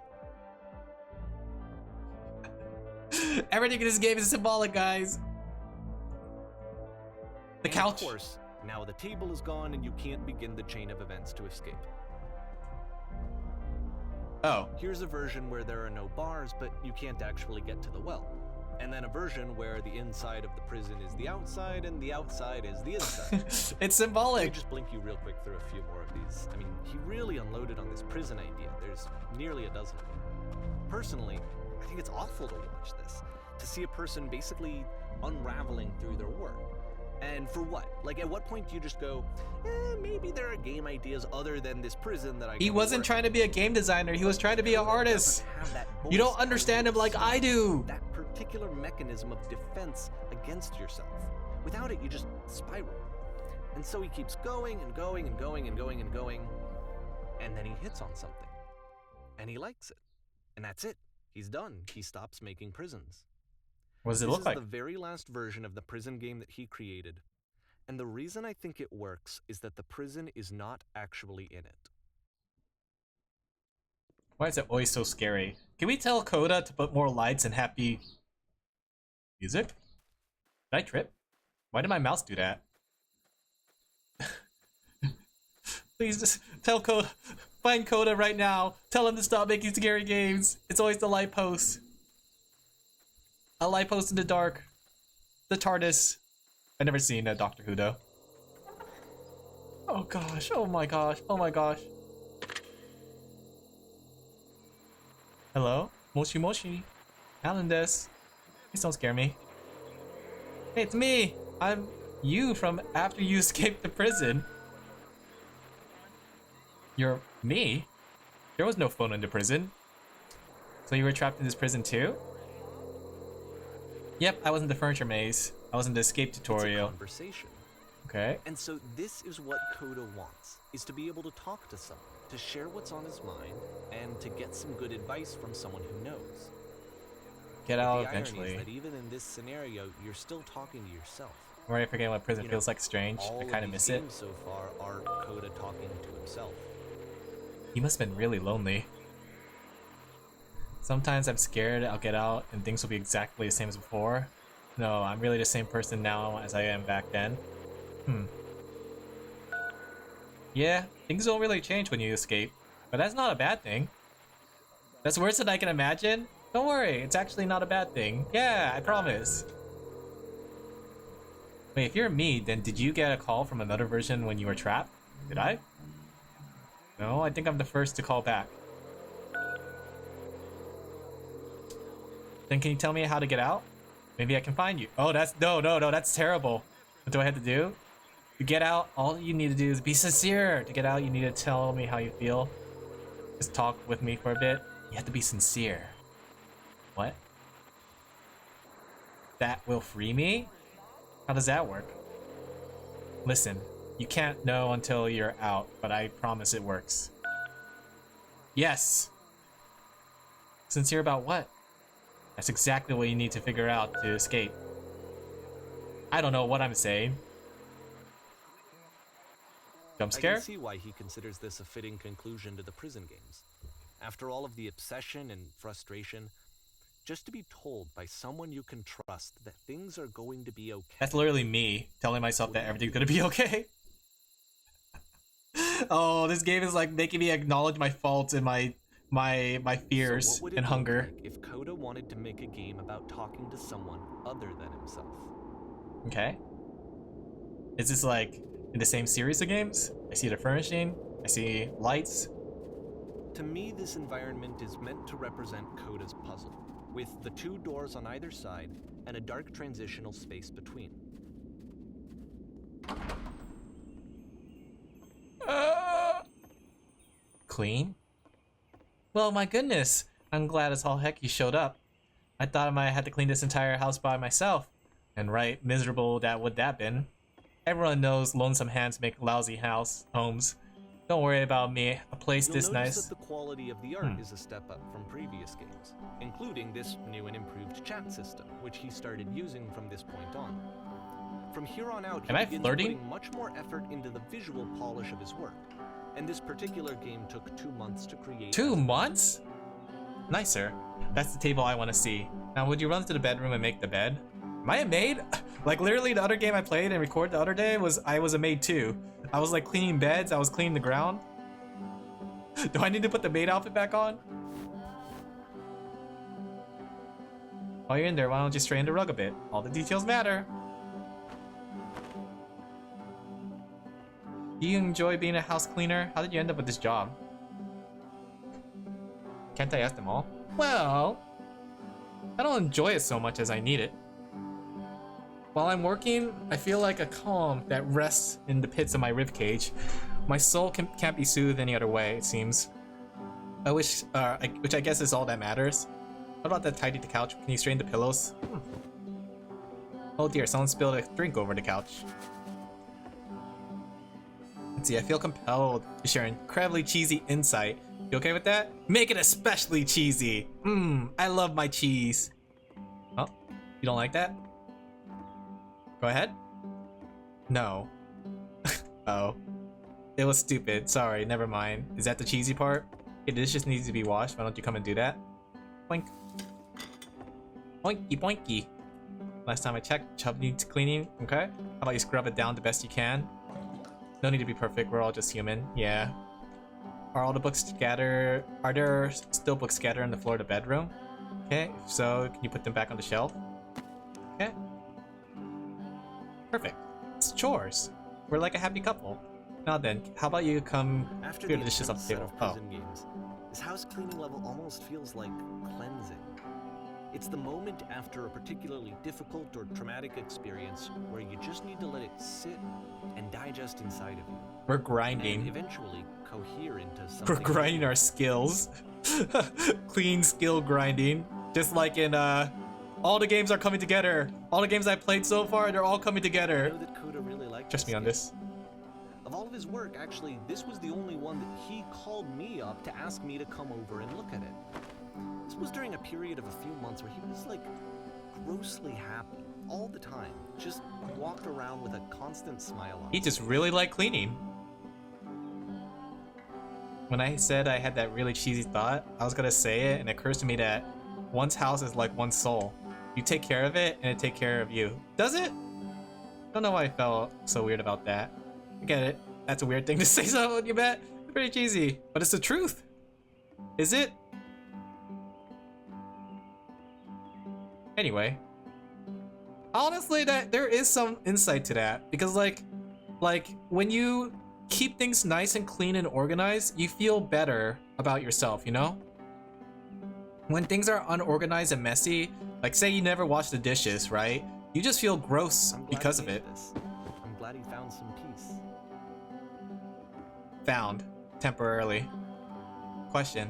Everything in this game is symbolic, guys. The couch. Of course, now the table is gone and you can't begin the chain of events to escape. Oh. Here's a version where there are no bars, but you can't actually get to the well. And then a version where the inside of the prison is the outside and the outside is the inside. It's Let me symbolic. just blink you real quick through a few more of these. I mean, he really unloaded on this prison idea. There's nearly a dozen of them. Personally, I think it's awful to watch this. To see a person basically unraveling through their work. And for what? Like, at what point do you just go, maybe there are game ideas other than this prison that I He can wasn't work trying to be a game designer. He was trying to be an Coda artist. doesn't have that You don't voice understand him like I element, do. that particular mechanism of defense against yourself. Without it, you just spiral. And so he keeps going and going and going and going and going, and then he hits on something. And he likes it. And that's it. He's done. He stops making prisons. What does it This look is like? the very last version of the prison game that he created. And the reason I think it works is that the prison is not actually in it. Why is it always so scary? Can we tell Coda to put more lights and happy music? Did I trip? Why did my mouse do that? Please just tell Coda, find Coda right now. Tell him to stop making scary games. It's always the light post. A light post in the dark. The TARDIS. I've never seen a Doctor Who though. Oh gosh, oh my gosh, oh my gosh. Hello? Moshi Moshi. Alin des. Please don't scare me. Hey, it's me! I'm you from after you escaped the prison. You're me? There was no phone in the prison. So you were trapped in this prison too? Yep, I was in the furniture maze. I was in the escape tutorial. It's a conversation. Okay. And so this is what Coda wants, is to be able to talk to someone, to share what's on his mind, and to get some good advice from someone who knows. Get But out the irony eventually. is that even in this scenario, you're still talking to yourself. I'm already forgetting what prison You know, feels like strange. All I kind of these miss it. games so far are Coda talking to himself. He must have been really lonely. Sometimes I'm scared I'll get out and things will be exactly the same as before. No, I'm really the same person now as I am back then. Yeah, things don't really change when you escape, but that's not a bad thing. That's worse than I can imagine? Don't worry, it's actually not a bad thing. Yeah, I promise. Wait, if you're me, then did you get a call from another version when you were trapped? Did I? No, I think I'm the first to call back. Then can you tell me how to get out? Maybe I can find you. Oh, that's no, that's terrible. What do I have to do? To get out, all you need to do is be sincere. To get out, you need to tell me how you feel. Just talk with me for a bit. You have to be sincere. What? That will free me? How does that work? Listen, you can't know until you're out, but I promise it works. Yes! Sincere about what? That's exactly what you need to figure out to escape. I don't know what I'm saying. Jump I scare? can see why he considers this a fitting conclusion to the prison games. After all of the obsession and frustration, just to be told by someone you can trust that things are going to be okay. That's literally me telling myself that everything's gonna be okay. Oh, this game is like making me acknowledge my faults and my fears So what would it and look hunger. like if Coda wanted to make a game about talking to someone other than himself? Okay. Is this like in the same series of games? I see the furnishing, I see lights. To me, this environment is meant to represent Coda's puzzle, with the two doors on either side and a dark transitional space between. Clean? Well, my goodness. I'm glad as all heck you showed up. I thought I might have to clean this entire house by myself. And right, miserable that would that been. Everyone knows lonesome hands make lousy homes. Don't worry about me. A place You'll this notice nice. that the quality of the art is a step up from previous games, including this new and improved chat system, which he started using from this point on. From here on out, he Am I begins flirting? putting much more effort into the visual polish of his work, and this particular game took 2 months to create. 2 months? Nicer. That's the table I want to see. Now, would you run to the bedroom and make the bed? Am I a maid? Like, literally, the other game I played and recorded the other day I was a maid too. I was like cleaning beds, I was cleaning the ground. Do I need to put the maid outfit back on? While you're in there, why don't you straighten the rug a bit? All the details matter. Do you enjoy being a house cleaner? How did you end up with this job? Can't I ask them all? Well, I don't enjoy it so much as I need it. While I'm working, I feel like a calm that rests in the pits of my ribcage. My soul can't be soothed any other way, it seems. Which I guess is all that matters. What about that tidy the couch? Can you straighten the pillows? Oh dear, someone spilled a drink over the couch. Let's see, I feel compelled to share an incredibly cheesy insight. You okay with that? Make it especially cheesy! I love my cheese. Oh, you don't like that? Go ahead. No. Oh. It was stupid. Sorry, never mind. Is that the cheesy part? Okay, this just needs to be washed. Why don't you come and do that? Boink. Boinky boinky. Last time I checked, Chub needs cleaning. Okay. How about you scrub it down the best you can? No need to be perfect. We're all just human. Yeah. Are all the books scattered? Are there still books scattered on the floor of the bedroom? Okay. If so, can you put them back on the shelf? Okay. Perfect. It's chores. We're like a happy couple. Now then, how about you come After clear the the dishes off intense the set table? of prison games, this house cleaning level almost feels like cleansing. It's the moment after a particularly difficult or traumatic experience where you just need to let it sit and digest inside of you. We're And grinding. eventually cohere into something. We're grinding our skills. Clean skill grinding. Just like in all the games are coming together. All the games I played so far, they're all coming I together. know that Coda really liked Trust me on game. this. Of all of his work, actually, this was the only one that he called me up to ask me to come over and look at it. This was during a period of a few months where he was like grossly happy all the time, just walked around with a constant smile on He his just face. really liked cleaning. When I said I had that really cheesy thought, I was gonna say it, and it occurs to me that one's house is like one's soul. You take care of it, and it take care of you. Does it? Don't know why I felt so weird about that. I get it. That's a weird thing to say, so you bet. It's pretty cheesy, but it's the truth. Is it? Anyway, honestly, that there is some insight to that, because like when you keep things nice and clean and organized, you feel better about yourself, you know? When things are unorganized and messy, like say you never wash the dishes, right? You just feel gross I'm glad because he of made it. this. I'm glad he found some peace. Found temporarily. Question.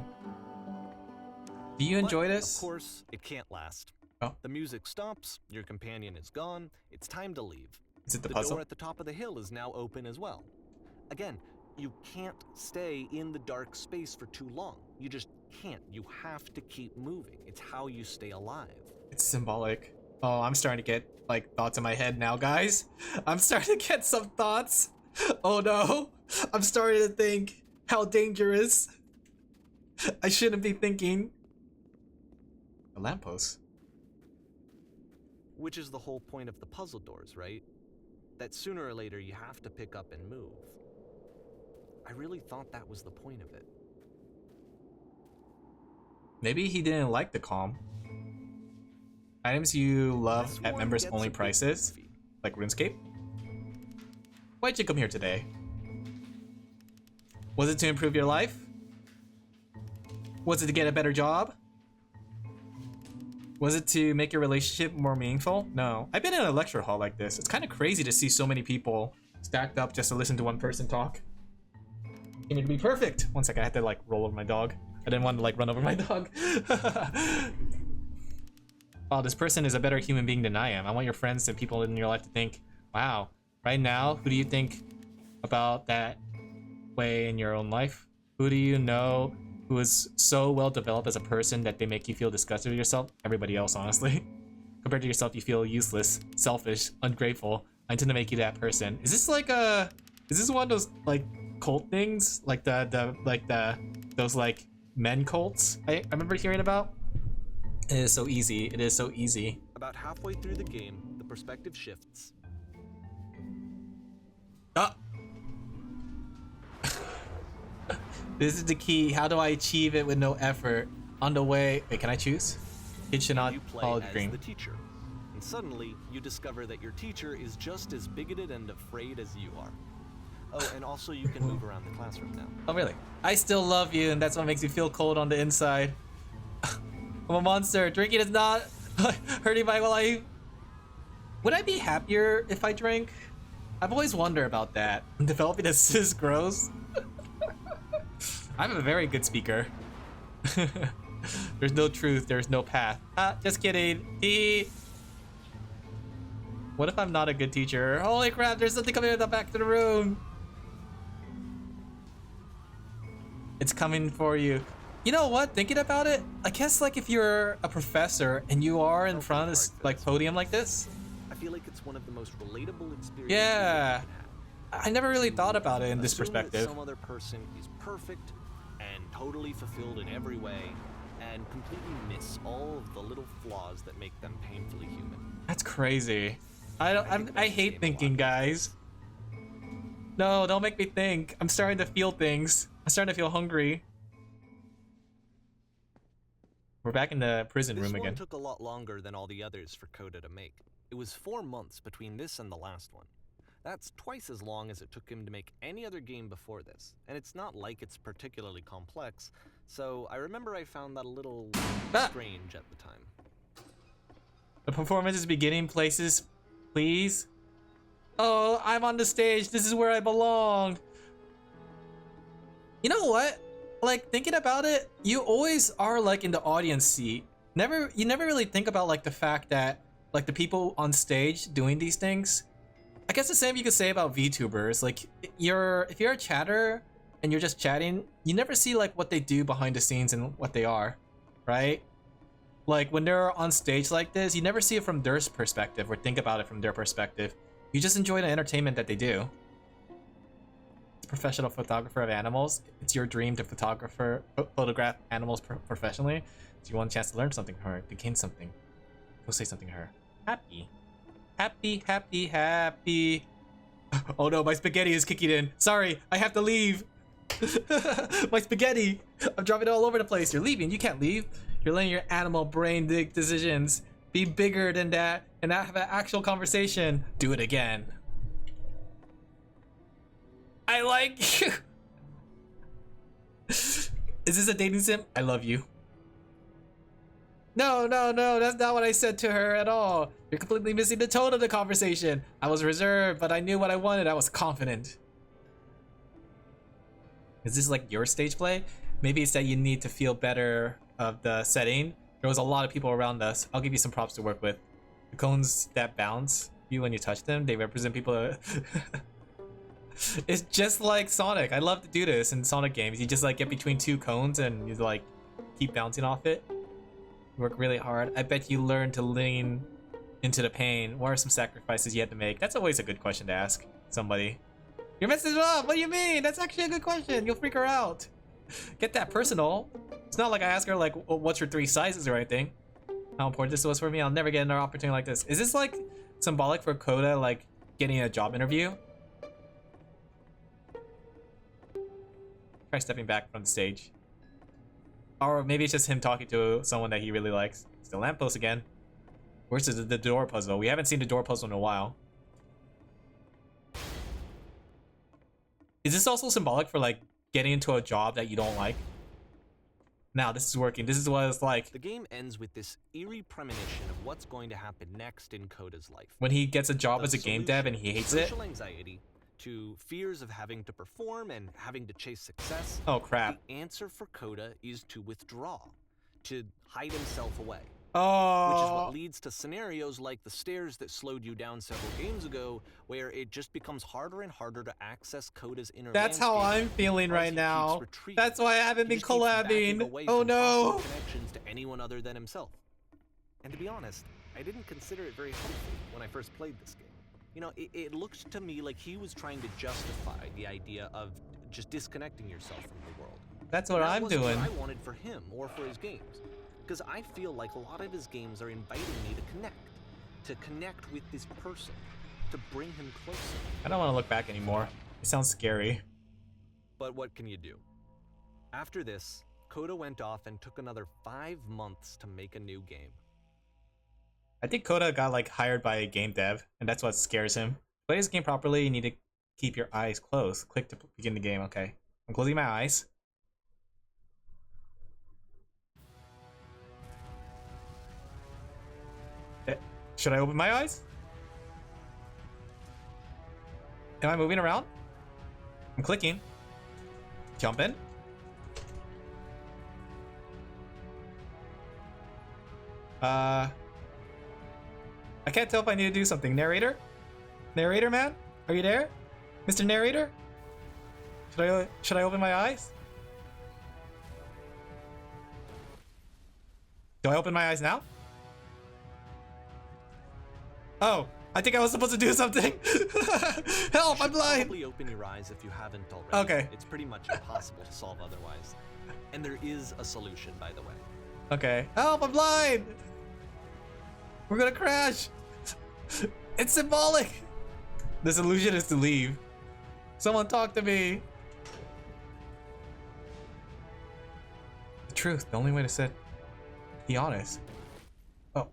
Do you enjoy But, this? Of course, it can't last. Oh. The music stops, your companion is gone, it's time to leave. Is it the The puzzle? door at the top of the hill is now open as well. Again, you can't stay in the dark space for too long. You just can't. You have to keep moving. It's how you stay alive. It's symbolic. Oh, I'm starting to get like thoughts in my head now, guys. I'm starting to get some thoughts. Oh no. I'm starting to think how dangerous. I shouldn't be thinking. A lamppost. Which is the whole point of the puzzle doors, right? That sooner or later you have to pick up and move. I really thought that was the point of it. Maybe he didn't like the calm. Items you love This at one members gets only a bit prices, goofy. like RuneScape. Why'd you come here today? Was it to improve your life? Was it to get a better job? Was it to make your relationship more meaningful? No. I've been in a lecture hall like this. It's kind of crazy to see so many people stacked up just to listen to one person talk. It need to be perfect. One second, I had to like roll over my dog. I didn't want to like run over my dog. Wow, this person is a better human being than I am. I want your friends and people in your life to think, wow, right now, who do you think about that way in your own life? Who do you know who is so well developed as a person that they make you feel disgusted with yourself? Everybody else, honestly. Compared to yourself, you feel useless, selfish, ungrateful. I intend to make you that person. Is this like a... Is this one of those like cult things? Like those like men cults I remember hearing about? It is so easy. It is so easy. About halfway through the game, the perspective shifts. Ah! This is the key. How do I achieve it with no effort? On the way... Wait, can I choose? It should not You play follow the as dream. the teacher. And suddenly, you discover that your teacher is just as bigoted and afraid as you are. Oh, and also you can move around the classroom now. Oh, really? I still love you, and that's what makes me feel cold on the inside. I'm a monster. Drinking is not hurting my life. Would I be happier if I drank? I've always wondered about that. Developing a cis gross. I'm a very good speaker. There's no truth. There's no path. Just kidding. What if I'm not a good teacher? Holy crap, there's something coming in the back of the room. It's coming for you. You know what? Thinking about it, I guess like if you're a professor and you are in front of this like podium like this. I feel like it's one of the most relatable experiences Yeah. you can have. I never really thought about it in this Assume that perspective. some other person is perfect and totally fulfilled in every way, and completely miss all of the little flaws that make them painfully human. That's crazy. I about this hate game a thinking, lot. guys. No, don't make me think. I'm starting to feel things. I'm starting to feel hungry. We're back in the prison This room one again. took a lot longer than all the others for Coda to make. It was 4 months between this and the last one. That's twice as long as it took him to make any other game before this, and it's not like it's particularly complex, so I remember I found that a little strange at the time. The performance is beginning, places, please. Oh, I'm on the stage. This is where I belong. You know what? Like, thinking about it, you always are like in the audience seat. You never really think about like the fact that like the people on stage doing these things. I guess the same you could say about VTubers. Like, if you're a chatter and you're just chatting, you never see like what they do behind the scenes and what they are, right? Like when they're on stage like this, you never see it from their perspective or think about it from their perspective. You just enjoy the entertainment that they do. Professional photographer of animals. It's your dream to photograph animals professionally. So you want a chance to learn something from her, to gain something. Go say something to her. Happy. Happy, happy, happy. Oh no, my spaghetti is kicking in. Sorry, I have to leave. My spaghetti. I'm dropping it all over the place. You're leaving. You can't leave. You're letting your animal brain make decisions. Be bigger than that and have an actual conversation. Do it again. I like you. Is this a dating sim? I love you. No, that's not what I said to her at all. You're completely missing the tone of the conversation. I was reserved, but I knew what I wanted. I was confident. Is this like your stage play? Maybe it's that you need to feel better of the setting. There was a lot of people around us. I'll give you some props to work with. The cones that bounce you when you touch them, they represent people. It's just like Sonic. I love to do this in Sonic games. You just like get between two cones and you like keep bouncing off it. Work really hard. I bet you learn to lean into the pain. What are some sacrifices you had to make? That's always a good question to ask somebody. You're messing it up. What do you mean? That's actually a good question. You'll freak her out. Get that personal. It's not like I ask her like, what's your 3 sizes or anything. How important this was for me. I'll never get another opportunity like this. Is this like symbolic for Coda like getting a job interview? Try stepping back from the stage. Or maybe it's just him talking to someone that he really likes. It's the lamppost again. Where's the door puzzle? We haven't seen the door puzzle in a while. Is this also symbolic for like getting into a job that you don't like? Now this is working. This is what it's like. The game ends with this eerie premonition of what's going to happen next in Coda's life. When he gets a job as a game dev and he hates it. Social anxiety to fears of having to perform and having to chase success. Oh crap. The answer for Coda is to withdraw, to hide himself away. Oh. Which is what leads to scenarios like the stairs that slowed you down several games ago, where it just becomes harder and harder to access Coda's inner That's how I'm feeling right now. That's why I haven't been collabing. Oh no. Connections to anyone other than himself. And to be honest, I didn't consider it very helpful when I first played this game. You know, it looked to me like he was trying to justify the idea of just disconnecting yourself from the world. That's what I'm doing. What I wanted for him or for his games. Because I feel like a lot of his games are inviting me to connect with this person, to bring him closer. I don't want to look back anymore. It sounds scary. But what can you do? After this, Coda went off and took another 5 months to make a new game. I think Coda got like hired by a game dev, and that's what scares him. To play this game properly, you need to keep your eyes closed. Click to begin the game. Okay, I'm closing my eyes. Should I open my eyes? Am I moving around? I'm clicking. Jumping. I can't tell if I need to do something. Narrator? Narrator man? Are you there? Mr. Narrator? Should I open my eyes? Do I open my eyes now? Oh, I think I was supposed to do something. Help, I'm blind. Probably open your eyes if you haven't already. Okay. It's pretty much impossible to solve otherwise. And there is a solution, by the way. Okay. Help, I'm blind. We're gonna crash. It's symbolic. The solution is to leave. Someone talk to me. The truth, the only way to be honest. Oh.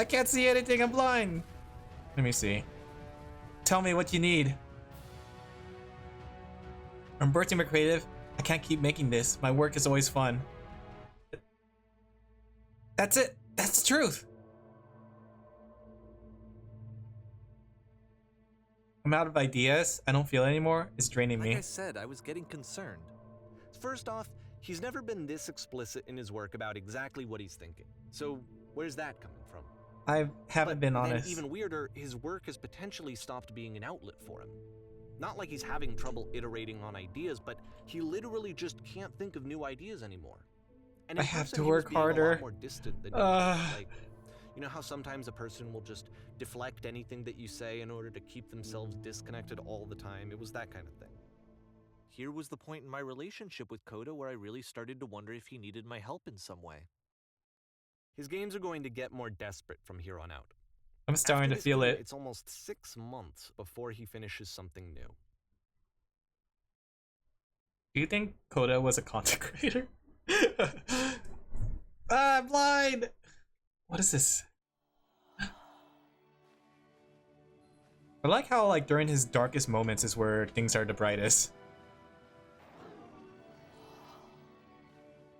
I can't see anything, I'm blind. Let me see. Tell me what you need. I'm bursting my creative. I can't keep making this. My work is always fun. That's it. That's the truth. I'm out of ideas. I don't feel anymore. It's draining me. Like I said, I was getting concerned. First off, he's never been this explicit in his work about exactly what he's thinking. So where's that coming from? I haven't been honest. Even weirder, his work has potentially stopped being an outlet for him. Not like he's having trouble iterating on ideas, but he literally just can't think of new ideas anymore. And I have to work harder. A lot more distant than like, you know how sometimes a person will just deflect anything that you say in order to keep themselves disconnected all the time? It was that kind of thing. Here was the point in my relationship with Coda where I really started to wonder if he needed my help in some way. His games are going to get more desperate from here on out. I'm starting to feel it. It's almost 6 months before he finishes something new. Do you think Coda was a content creator? I'm blind! What is this? I like how like during his darkest moments is where things are the brightest.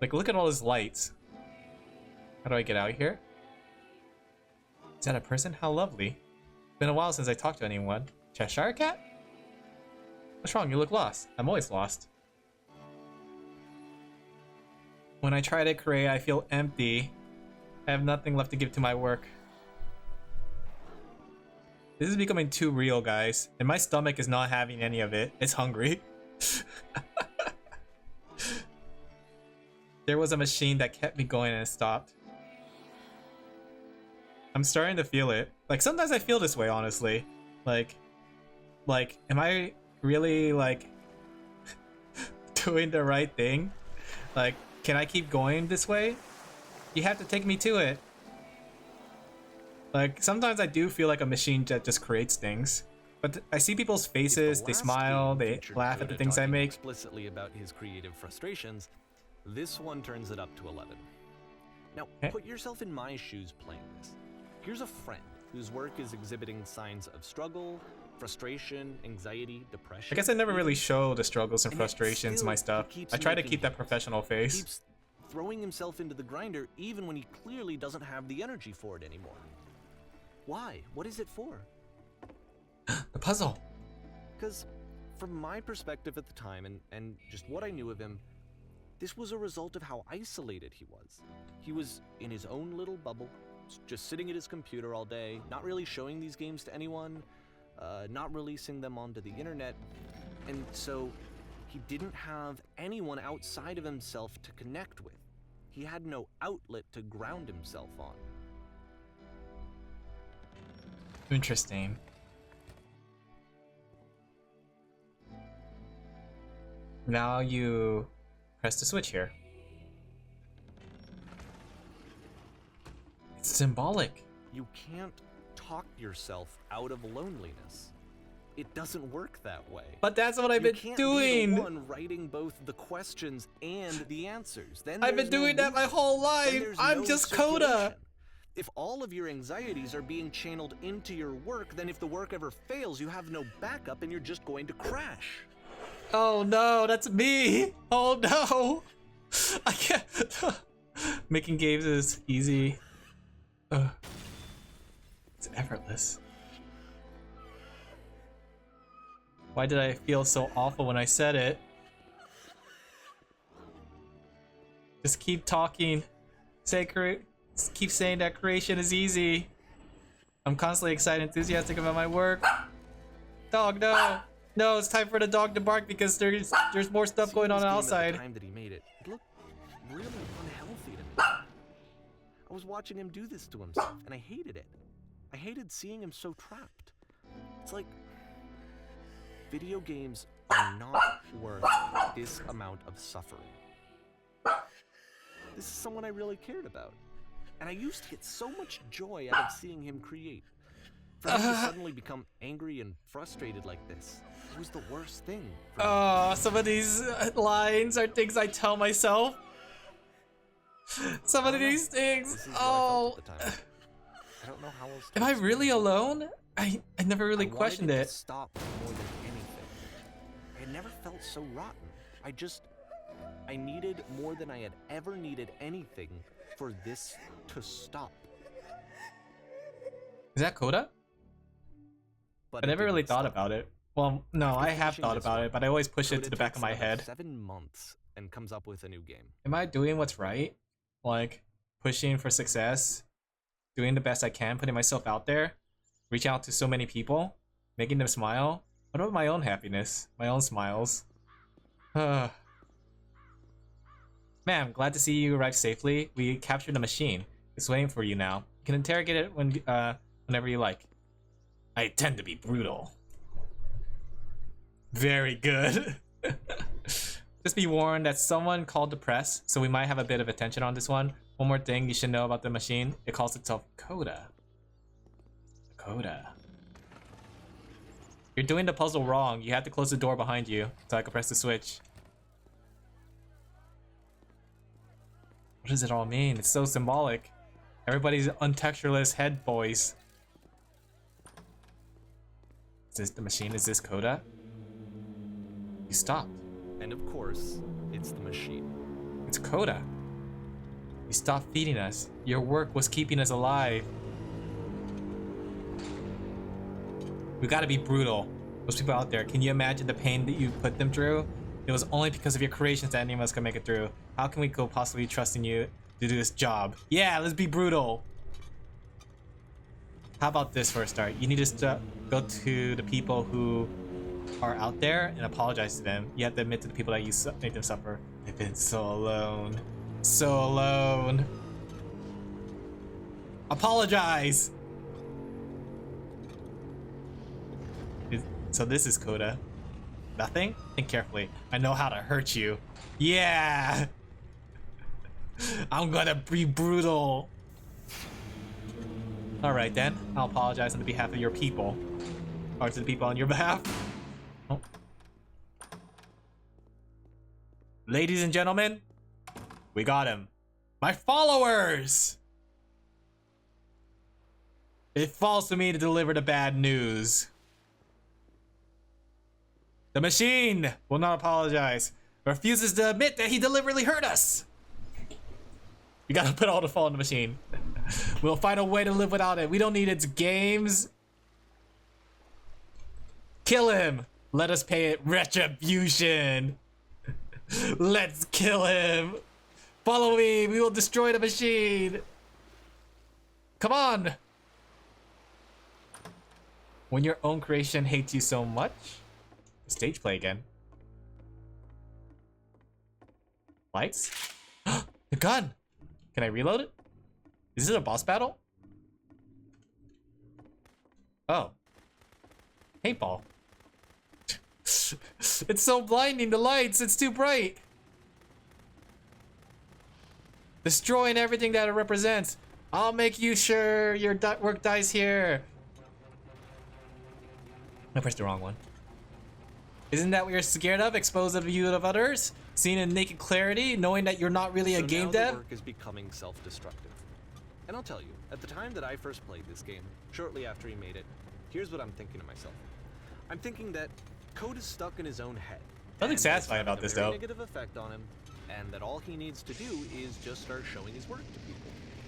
Like look at all his lights. How do I get out here? Is that a person? How lovely. Been a while since I talked to anyone. Cheshire Cat? What's wrong? You look lost. I'm always lost. When I try to create, I feel empty. I have nothing left to give to my work. This is becoming too real, guys. And my stomach is not having any of it. It's hungry. There was a machine that kept me going and it stopped. I'm starting to feel it. Like sometimes I feel this way, honestly. Like, am I really like doing the right thing? Like, can I keep going this way? You have to take me to it. Like, sometimes I do feel like a machine that just creates things. But I see people's faces, they smile, they laugh at the things I make. Explicitly about his creative frustrations, this one turns it up to 11. Now, put yourself in my shoes playing this. Here's a friend whose work is exhibiting signs of struggle, frustration, anxiety, depression. I guess I never really show the struggles and frustrations in my stuff. I try to keep that professional face. He keeps throwing himself into the grinder even when he clearly doesn't have the energy for it anymore. Why? What is it for? The puzzle. Because from my perspective at the time and just what I knew of him, this was a result of how isolated he was. He was in his own little bubble, just sitting at his computer all day, not really showing these games to anyone, not releasing them onto the internet, and so he didn't have anyone outside of himself to connect with. He had no outlet to ground himself on. Interesting. Now you press the switch here. It's symbolic. You can't talk yourself out of loneliness. It doesn't work that way. But that's what I've been doing. Be the one writing both the questions and the answers. Then I've been doing that my whole life. I'm just Coda. If all of your anxieties are being channeled into your work, then if the work ever fails, you have no backup and you're just going to crash. Oh no, that's me. Oh no. I can't. Making games is easy. It's effortless. Why did I feel so awful when I said it? Just keep talking. Keep saying that creation is easy. I'm constantly excited and enthusiastic about my work. Dog, no. No, it's time for the dog to bark because there's more stuff going on outside. The time that he made it, it looked really unhealthy to me. I was watching him do this to himself, and I hated it. I hated seeing him so trapped. It's like video games are not worth this amount of suffering. This is someone I really cared about. And I used to get so much joy out of seeing him create. For him to suddenly become angry and frustrated like this, it was the worst thing. Oh, some of these lines are things I tell myself. Some of these things. This is Oh. what I felt at the time. I don't know how else to Am I explain really it. alone? I never really I questioned wanted it. to stop more than anything. I had never felt so rotten. I needed more than I had ever needed anything for this to stop. Is that Coda? But I it never really didn't thought stop. about it. Well, no, After I have finishing thought this about one, it, but I always push it Coda to the back of takes my about head. 7 months and comes up with a new game. Am I doing what's right? Like, pushing for success, doing the best I can, putting myself out there, reaching out to so many people, making them smile? What about my own happiness? My own smiles? Man, I'm glad to see you arrived safely. We captured the machine. It's waiting for you now. You can interrogate it whenever you like. I tend to be brutal. Very good. Just be warned that someone called the press, so we might have a bit of attention on this one. One more thing you should know about the machine. It calls itself Coda. Coda. You're doing the puzzle wrong. You have to close the door behind you so I can press the switch. What does it all mean? It's so symbolic. Everybody's untextureless head boys. Is this the machine? Is this Coda? You stopped. And of course, it's the machine. It's Coda. You stopped feeding us. Your work was keeping us alive. We gotta be brutal. Those people out there, can you imagine the pain that you put them through? It was only because of your creations that any of us could make it through. How can we go possibly trusting you to do this job? Yeah, let's be brutal. How about this for a start? You need to go to the people who are out there and apologize to them. You have to admit to the people that you made them suffer. They've been so alone. So alone. Apologize! So this is Coda. Nothing? Think carefully. I know how to hurt you. Yeah! I'm gonna be brutal. Alright then, I'll apologize on the behalf of your people. Or to the people on your behalf. Oh. Ladies and gentlemen, we got him. My followers! It falls to me to deliver the bad news. The machine will not apologize. Refuses to admit that he deliberately hurt us. You gotta put all the fault on the machine. We'll find a way to live without it. We don't need its games. Kill him. Let us pay it retribution. Let's kill him. Follow me. We will destroy the machine. Come on. When your own creation hates you so much. Stage play again. Lights? The gun! Can I reload it? Is this a boss battle? Oh. Paintball. It's so blinding, the lights, it's too bright. Destroying everything that it represents. I'll make you sure your work dies here. I pressed the wrong one. Isn't that what you're scared of? Exposed to the view of others? Seeing in naked clarity? Knowing that you're not really a game now dev? the work is becoming self-destructive. And I'll tell you, at the time that I first played this game, shortly after he made it, here's what I'm thinking to myself. I'm thinking that Code is stuck in his own head. Nothing and satisfying it's having about this, a very though. negative effect on him, and that all he needs to do is just start showing his work to people.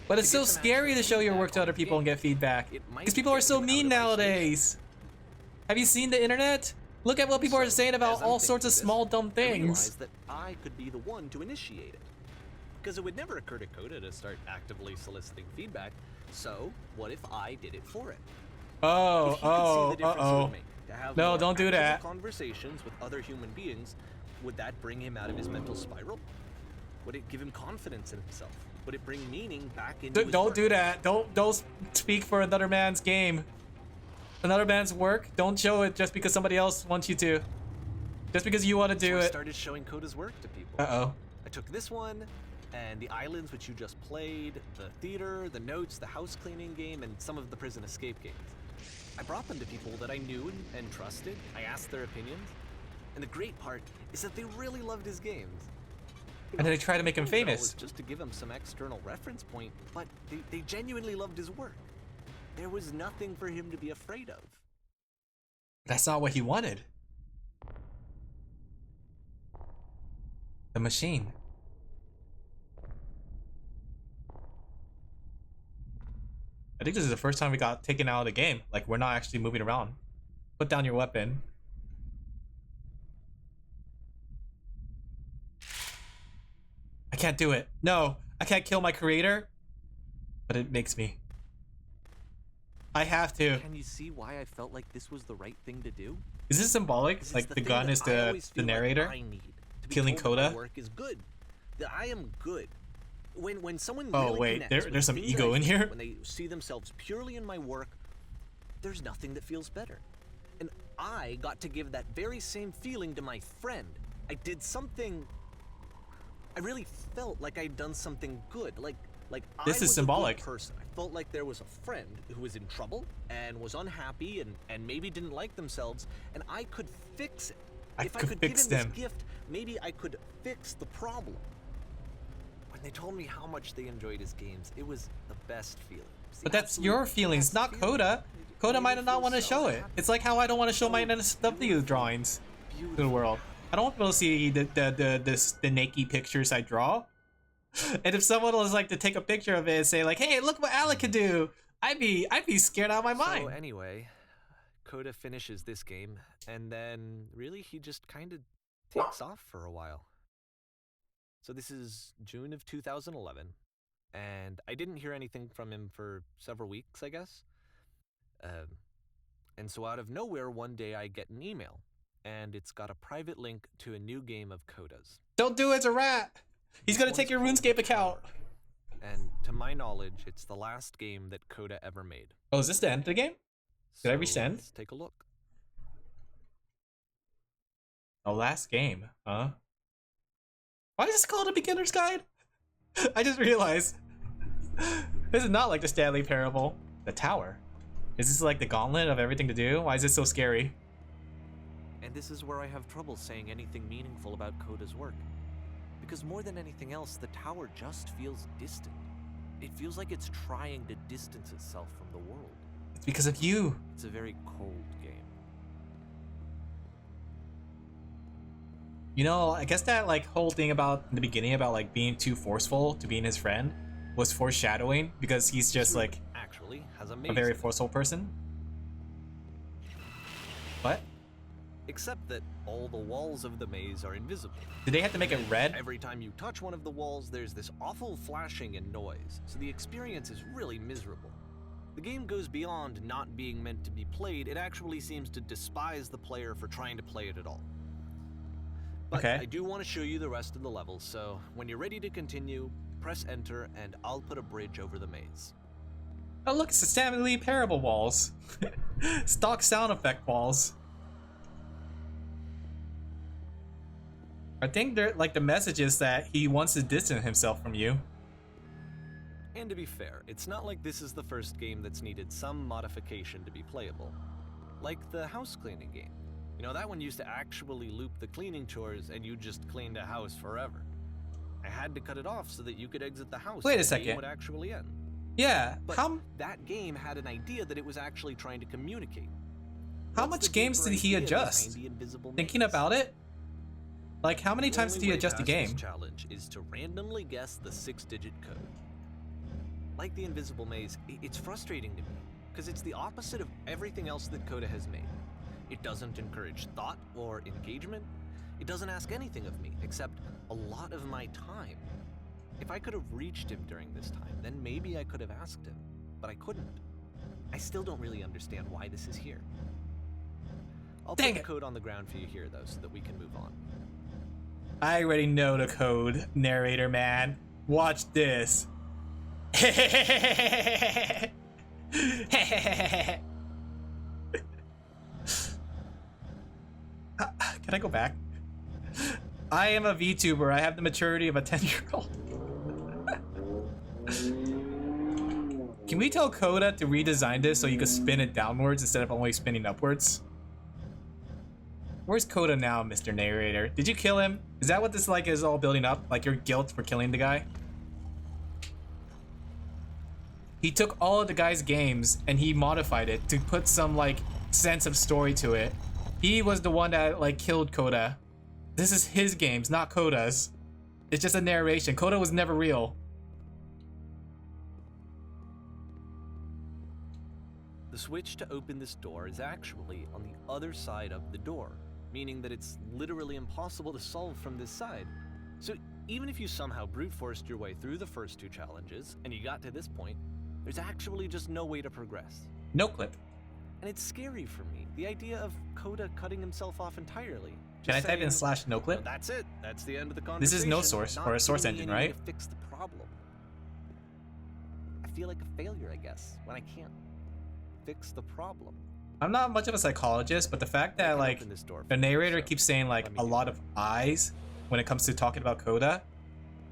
But it's To so get some scary to actual show your work feedback to on other his people and game. get feedback. It might Because people are get so him mean out of isolation. nowadays. Have you seen the internet? Look at what people are saying about as I'm all sorts of thinking small this, dumb I things. realized that I could be the one to initiate it. Because it would never occur to Coda to start actively soliciting feedback, so what if I did it for it? If he could see the difference it would make to have No, more don't do actual that. conversations with other human beings, would that bring him out of his mental spiral? Would it give him confidence in himself? Would it bring meaning back into his Don't work? do that. Don't speak for another man's game. Another man's work. Don't show it just because somebody else wants you to. Just because you want to do So I it. started showing Coda's work to people. Uh-oh. I took this one, and the islands which you just played, the theater, the notes, the house cleaning game, and some of the prison escape games. I brought them to people that I knew and trusted. I asked their opinions. And the great part is that they really loved his games. And then they try to make him It was famous. just to give him some external reference point, but they genuinely loved his work. There was nothing for him to be afraid of. That's not what he wanted. The machine. I think this is the first time we got taken out of the game. Like, we're not actually moving around. Put down your weapon. I can't do it. No, I can't kill my creator. But it makes me. I have to. Can you see why I felt like this was the right thing to do? Is this symbolic? This Like is the thing gun that is I always the feel like narrator? I need to be Killing told that my Coda? work is good. That I am good. When someone Oh, really wait, connects with there's some the things ego I in do, here? when they see themselves purely in my work, there's nothing that feels better. And I got to give that very same feeling to my friend. I did something. I really felt like I'd done something good. Like This I is was symbolic. a good person. I felt like there was a friend who was in trouble and was unhappy and maybe didn't like themselves, and I could fix it. If I could give fix him them. this gift, maybe I could fix the problem. When they told me how much they enjoyed his games, it was the best feeling. It's the But that's absolute your feelings, best not feeling. Coda. Coda Made me might not feel want to so show it. happy. It's like how I don't want to show my So NSW beautiful. drawings to the Beautiful. world. I don't want people to see the naked pictures I draw. And if someone was like to take a picture of it and say like, "Hey, look what Alin can do," I'd be scared out of my mind. So anyway, Coda finishes this game, and then really he just kind of takes off for a while. So this is June of 2011, and I didn't hear anything from him for several weeks, I guess. And so out of nowhere, one day I get an email, and it's got a private link to a new game of Coda's. Don't do it, it's a rat. He's gonna This take your one's RuneScape called account. Tower, and to my knowledge, it's the last game that Coda ever made. Oh, is this the end of the game? Did I So resend? Let's take a look. Oh, last game, huh? Why is this called a beginner's guide? I just realized. This is not like the Stanley Parable. The tower. Is this like the gauntlet of everything to do? Why is this so scary? And this is where I have trouble saying anything meaningful about Coda's work. Because more than anything else, the tower just feels distant. It feels like it's trying to distance itself from the world. It's because of you. It's a very cold game. You know, I guess that like whole thing about in the beginning about like being too forceful to being his friend was foreshadowing because he's just like Actually, has a amazing. very forceful person. What? Except that all the walls of the maze are invisible. Did they have to make it red? Every time you touch one of the walls, there's this awful flashing and noise, so the experience is really miserable. The game goes beyond not being meant to be played, it actually seems to despise the player for trying to play it at all. But Okay. I do want to show you the rest of the levels, so when you're ready to continue, press enter and I'll put a bridge over the maze. Oh look, it's the Stanley Parable walls. Stock sound effect walls. I think they're like the message is that he wants to distance himself from you. And to be fair, it's not like this is the first game that's needed some modification to be playable. Like the house cleaning game. You know, that one used to actually loop the cleaning chores and you just cleaned a house forever. I had to cut it off so that you could exit the house. Wait a and the second. game would actually end. Yeah, But how that game had an idea that it was actually trying to communicate. how What's much the games deeper did he idea adjust? behind the invisible Thinking maze? about it? Like how many times did he adjust the This game? challenge is to randomly guess the 6-digit code. Like the invisible maze, it's frustrating to me because it's the opposite of everything else that Coda has made. It doesn't encourage thought or engagement. It doesn't ask anything of me except a lot of my time. If I could have reached him during this time, then maybe I could have asked him, but I couldn't. I still don't really understand why this is here. I'll Dang put the it. code on the ground for you here, though, so that we can move on. I already know the code, narrator man. Watch this. Can I go back? I am a VTuber. I have the maturity of a 10-year-old. Can we tell Coda to redesign this so you can spin it downwards instead of only spinning upwards? Where's Coda now, Mr. Narrator? Did you kill him? Is that what this like is all building up? Like your guilt for killing the guy? He took all of the guy's games and he modified it to put some like sense of story to it. He was the one that like killed Coda. This is his games, not Coda's. It's just a narration. Coda was never real. The switch to open this door is actually on the other side of the door, meaning that it's literally impossible to solve from this side. So even if you somehow brute forced your way through the first 2 challenges and you got to this point, there's actually just no way to progress. No clip. And it's scary for me, the idea of Coda cutting himself off entirely. Can I type in / no clip? That's it. That's the end of the conversation. This is no source or a source Not giving engine, me any right? way to fix the problem. I feel like a failure, I guess, when I can't fix the problem. I'm not much of a psychologist, but the fact that like the narrator keeps saying like a lot of I's when it comes to talking about Coda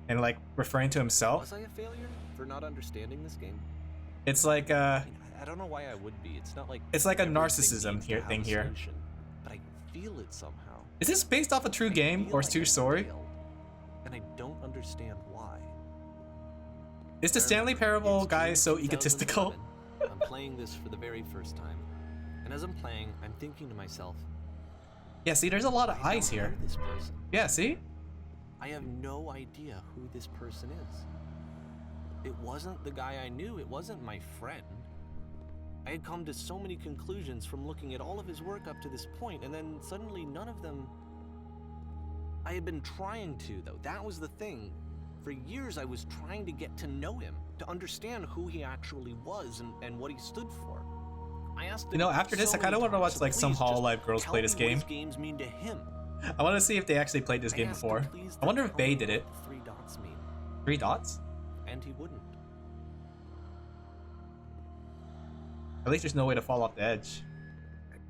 and like referring to himself. Was I a failure for not understanding this game? It's like I don't know why I would be. It's not like it's like a everything narcissism needs to here have thing a here. solution, but I feel it somehow. Is this based off a true game or a true story? And I don't understand why. Is the Stanley Parable guy so egotistical? I'm playing this for the very first time, and as I'm playing, I'm thinking to myself, Yeah, see, there's a lot of I eyes don't here. know this person. Yeah, see? I have no idea who this person is. It wasn't the guy I knew, it wasn't my friend. I had come to so many conclusions from looking at all of his work up to this point, and then suddenly none of them... I had been trying to, though. That was the thing. For years I was trying to get to know him, to understand who he actually was and what he stood for. I asked him, You know, after this, I kind of want to watch like some Hololive girls play this game. What his games mean to him. I want to see if they actually played this game I asked him, before. please, I wonder to if tell Bay me did it. what the 3 dots mean. 3 dots? And he wouldn't. At least there's no way to fall off the edge.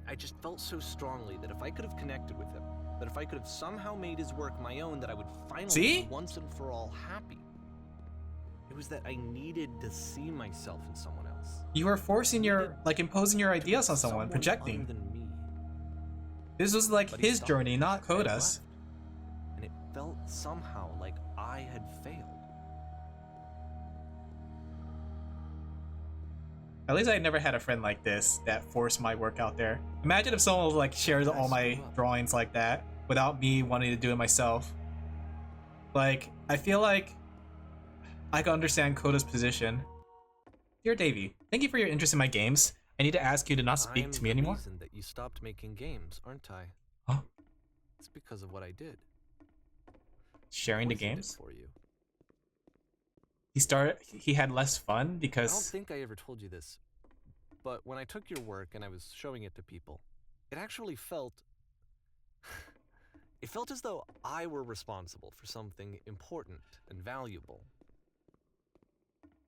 I just felt so strongly that if I could have connected with him, that if I could have somehow made his work my own, that I would finally See? be once and for all happy. It was that I needed to see myself in someone else. You were forcing your, like, imposing your ideas on someone, projecting. other than me. This was like But he his stopped journey, not and Coda's. left. And it felt somehow like I had failed. At least I never had a friend like this that forced my work out there. Imagine if someone like shares all my drawings like that without me wanting to do it myself. Like, I feel like I can understand Coda's position. Dear Davey, thank you for your interest in my games. I need to ask you to not speak to me anymore. I'm the reason that you stopped making games, aren't I? Huh? It's because of what I did. Sharing the Poisoned it games? for you. He had less fun I don't because think I ever told you this, but when I took your work and I was showing it to people, it actually felt... it felt as though I were responsible for something important and valuable.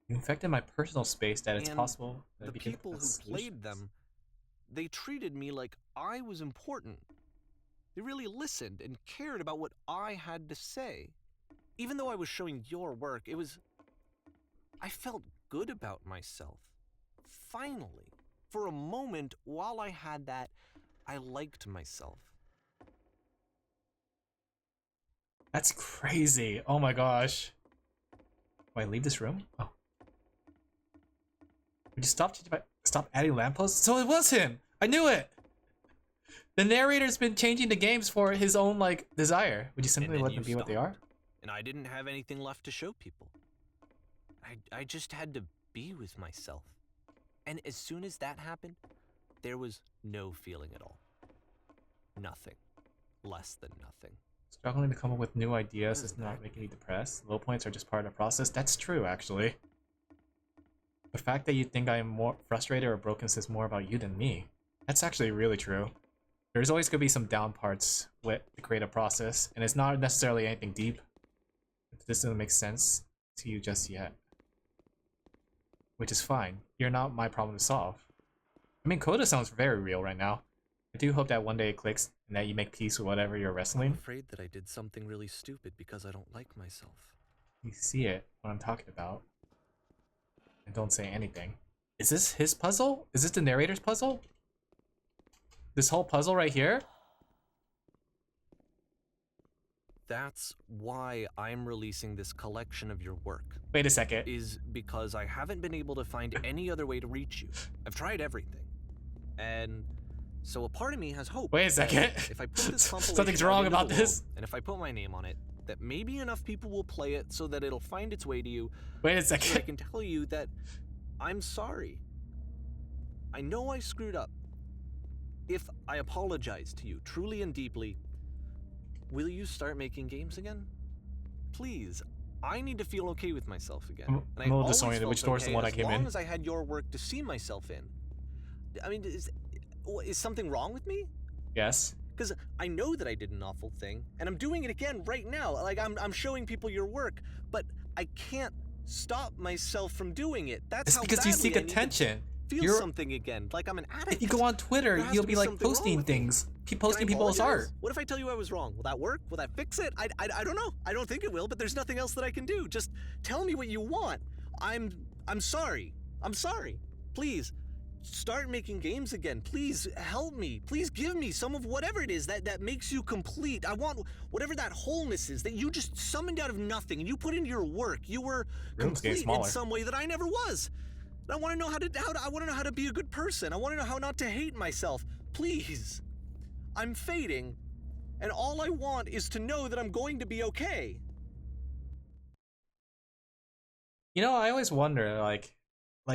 you infected my personal space that it's And possible that the it became people a who solution. played them, they treated me like I was important. They really listened and cared about what I had to say. Even though I was showing your work, it was... I felt good about myself. Finally. For a moment, while I had that, I liked myself. That's crazy. Oh my gosh. Wait, leave this room? Oh. Would you stop adding lampposts? So it was him! I knew it! The narrator's been changing the games for his own, like, desire. Would you simply And then let them you be what they are? stopped, and I didn't have anything left to show people. I just had to be with myself. And as soon as that happened, there was no feeling at all. Nothing. Less than nothing. Struggling to come up with new ideas What is does not that making me mean? depressed. Low points are just part of the process. That's true, actually. The fact that you think I am more frustrated or broken says more about you than me. That's actually really true. There's always going to be some down parts with the creative process, and it's not necessarily anything deep. This doesn't make sense to you just yet. Which is fine. You're not my problem to solve. I mean, Coda sounds very real right now. I do hope that one day it clicks and that you make peace with whatever you're I'm wrestling. afraid that I did something really stupid because I don't like myself. You see it, what I'm talking about. And don't say anything. Is this his puzzle? Is this the narrator's puzzle? This whole puzzle right here? That's why I'm releasing this collection of your work. Wait a second. Is because I haven't been able to find any other way to reach you. I've tried everything. And so a part of me has hope. Wait a second. If I put this compilation Something's out wrong into about the this. world, and if I put my name on it, that maybe enough people will play it so that it'll find its way to you. Wait a So I second. can tell you that I'm sorry. I know I screwed up. If I apologize to you truly and deeply, will you start making games again? Please. I need to feel okay with myself again. I'm And a I little always disoriented. felt Which door's the okay one I as came long in? as I had your work to see myself in. I mean, is something wrong with me? Yes. Because I know that I did an awful thing, and I'm doing it again right now. Like, I'm showing people your work, but I can't stop myself from doing it. That's It's how because you badly seek I need to attention. feel something again, like I'm an addict. If you go on Twitter, There has you'll to be be like something wrong posting with me. things, Can posting I people's art. apologize? What if I tell you I was wrong? Will that work? Will that fix it? I don't know. I don't think it will, but there's nothing else that I can do. Just tell me what you want. I'm sorry. I'm sorry. Please, start making games again. Please help me. Please give me some of whatever it is that makes you complete. I want whatever that wholeness is that you just summoned out of nothing and you put into your work. You were Room's getting complete in smaller. some way that I never was. I want to know I want to know how to be a good person. I want to know how not to hate myself. Please. I'm fading, and all I want is to know that I'm going to be okay. You know, I always wonder, like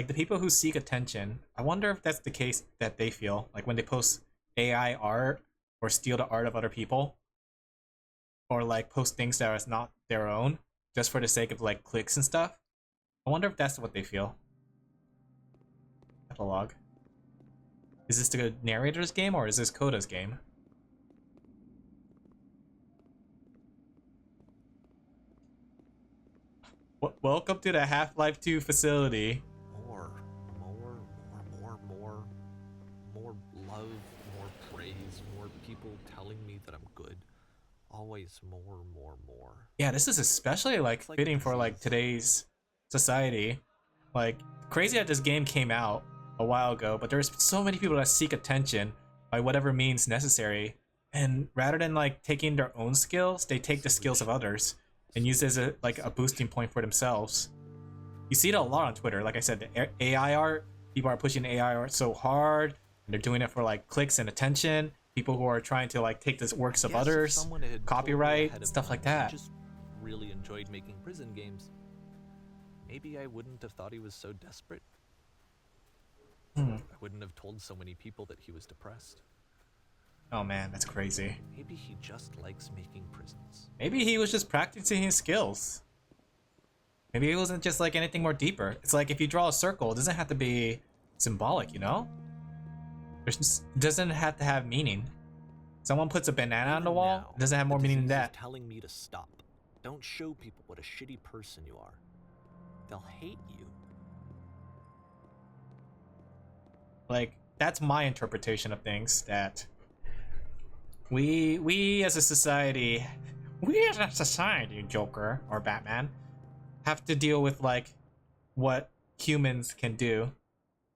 the people who seek attention, I wonder if that's the case that they feel, like when they post AI art or steal the art of other people, or like post things that are not their own, just for the sake of like clicks and stuff. I wonder if that's what they feel. Epilogue. Is this the narrator's game or is this Coda's game? Welcome to the Half-Life 2 facility. More love, more praise, more people telling me that I'm good. Always more. Yeah, this is especially like It's like fitting for like disease. today's society. Like, crazy that this game came out a while ago, but there's so many people that seek attention by whatever means necessary, and rather than like taking their own skills, they take the skills of others and use it as a boosting point for themselves. You see it a lot on Twitter. Like I said, the AI art, people are pushing AI art so hard, and they're doing it for like clicks and attention. People who are trying to like take the works of Yes, if others, someone had told me copyright, ahead of stuff time like he that. just really enjoyed making prison games. Maybe I wouldn't have thought he was so desperate. I wouldn't have told so many people that he was depressed. Oh man, that's crazy. Maybe he just likes making prisons. Maybe he was just practicing his skills. Maybe it wasn't just like anything more deeper. It's like if you draw a circle, it doesn't have to be symbolic, you know? It doesn't have to have meaning. Someone puts a banana on the Even wall, now, it doesn't have more the meaning than disease is that. telling me to stop. Don't show people what a shitty person you are. They'll hate you. Like, that's my interpretation of things, that we as a society, Joker or Batman, have to deal with like what humans can do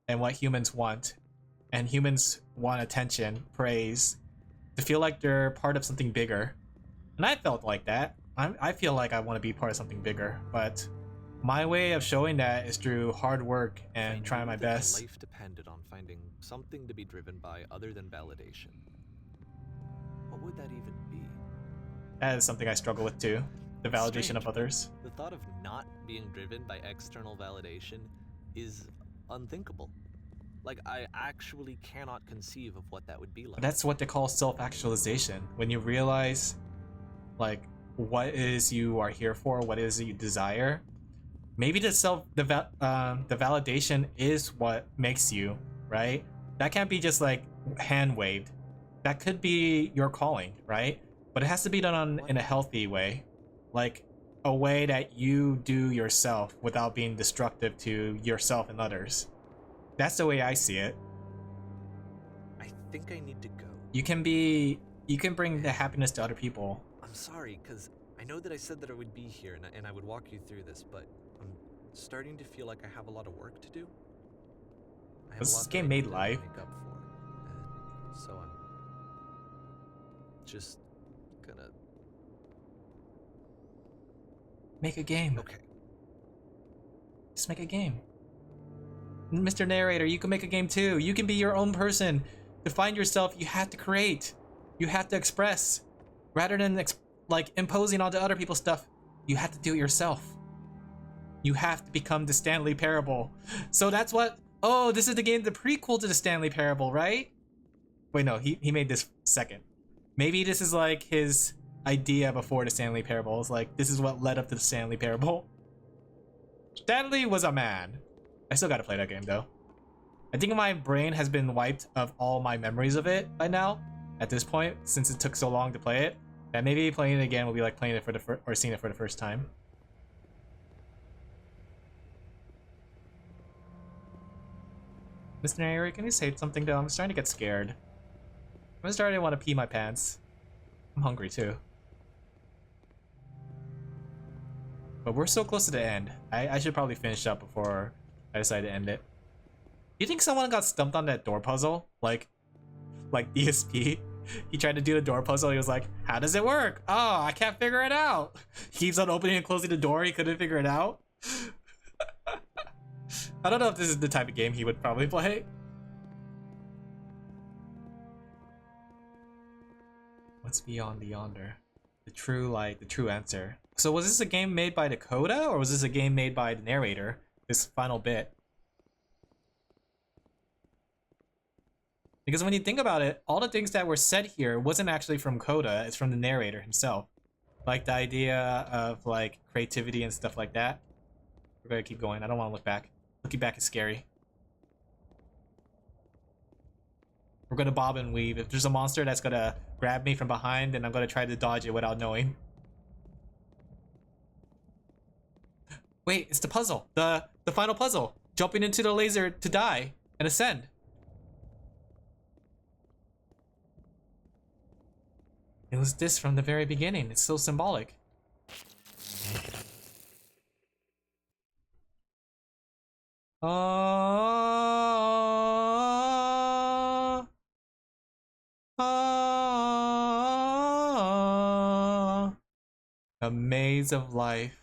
and what humans want. And humans want attention, praise, to feel like they're part of something bigger. And I felt like that. I feel like I want to be part of something bigger, but my way of showing that is through hard work If I and trying my knew that my best. life depended on finding something to be driven by other than validation, what would that even be? That is something I struggle with too. The It's validation strange, of others. The thought of not being driven by external validation is unthinkable. Like, I actually cannot conceive of what that would be like. But that's what they call self-actualization. When you realize, like, what it is you are here for, what it is that you desire. Maybe the validation is what makes you, right? That can't be just like hand waved. That could be your calling, right? But it has to be done in a healthy way, like a way that you do yourself without being destructive to yourself and others. That's the way I see it. I think I need to go. You can bring the happiness to other people. I'm sorry, because I know that I said that I would be here and I would walk you through this, but I'm starting to feel like I have a lot of work to do. I have Was a lot this that game I made need to live? make up for. So I'm just gonna Make a game. Okay. Just make a game. Mr. Narrator, you can make a game too. You can be your own person. To find yourself, you have to create. You have to express. Rather than like imposing onto other people's stuff, you have to do it yourself. You have to become the Stanley Parable. So that's what... Oh, this is the game, the prequel to the Stanley Parable, right? Wait, no, he made this second. Maybe this is like his idea before the Stanley Parable. It's like, this is what led up to the Stanley Parable. Stanley was a man. I still gotta play that game though. I think my brain has been wiped of all my memories of it by now. At this point, since it took so long to play it, that maybe playing it again will be like playing it for the or seeing it for the first time. Mr. Narrator, can you say something though? I'm starting to get scared. I'm starting to want to pee my pants. I'm hungry too. But we're so close to the end. I should probably finish up before I decide to end it. You think someone got stumped on that door puzzle? Like DSP? He tried to do the door puzzle. He was like, how does it work? Oh, I can't figure it out. He keeps on opening and closing the door. He couldn't figure it out. I don't know if this is the type of game he would probably play. What's beyond the yonder? The true light, the true answer. So was this a game made by Dakota, or was this a game made by the narrator? This final bit. Because when you think about it, all the things that were said here wasn't actually from Coda, it's from the narrator himself. Like the idea of like creativity and stuff like that. We're gonna keep going. I don't want to look back. Looking back is scary. We're gonna bob and weave. If there's a monster that's gonna grab me from behind, then I'm gonna try to dodge it without knowing. Wait, it's the puzzle. The final puzzle. Jumping into the laser to die and ascend. It was this from the very beginning. It's so symbolic. A maze of life.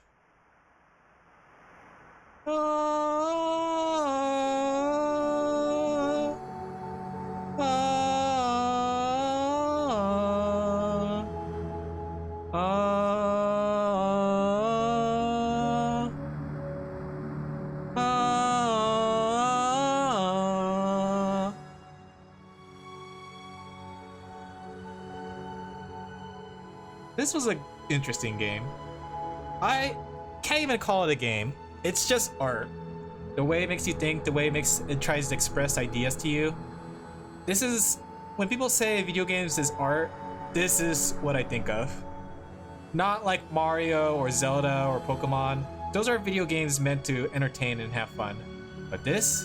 This was an interesting game. I can't even call it a game. It's just art. The way it makes you think, the way it tries to express ideas to you. This is, when people say video games is art, this is what I think of. Not like Mario or Zelda or Pokemon. Those are video games meant to entertain and have fun. But this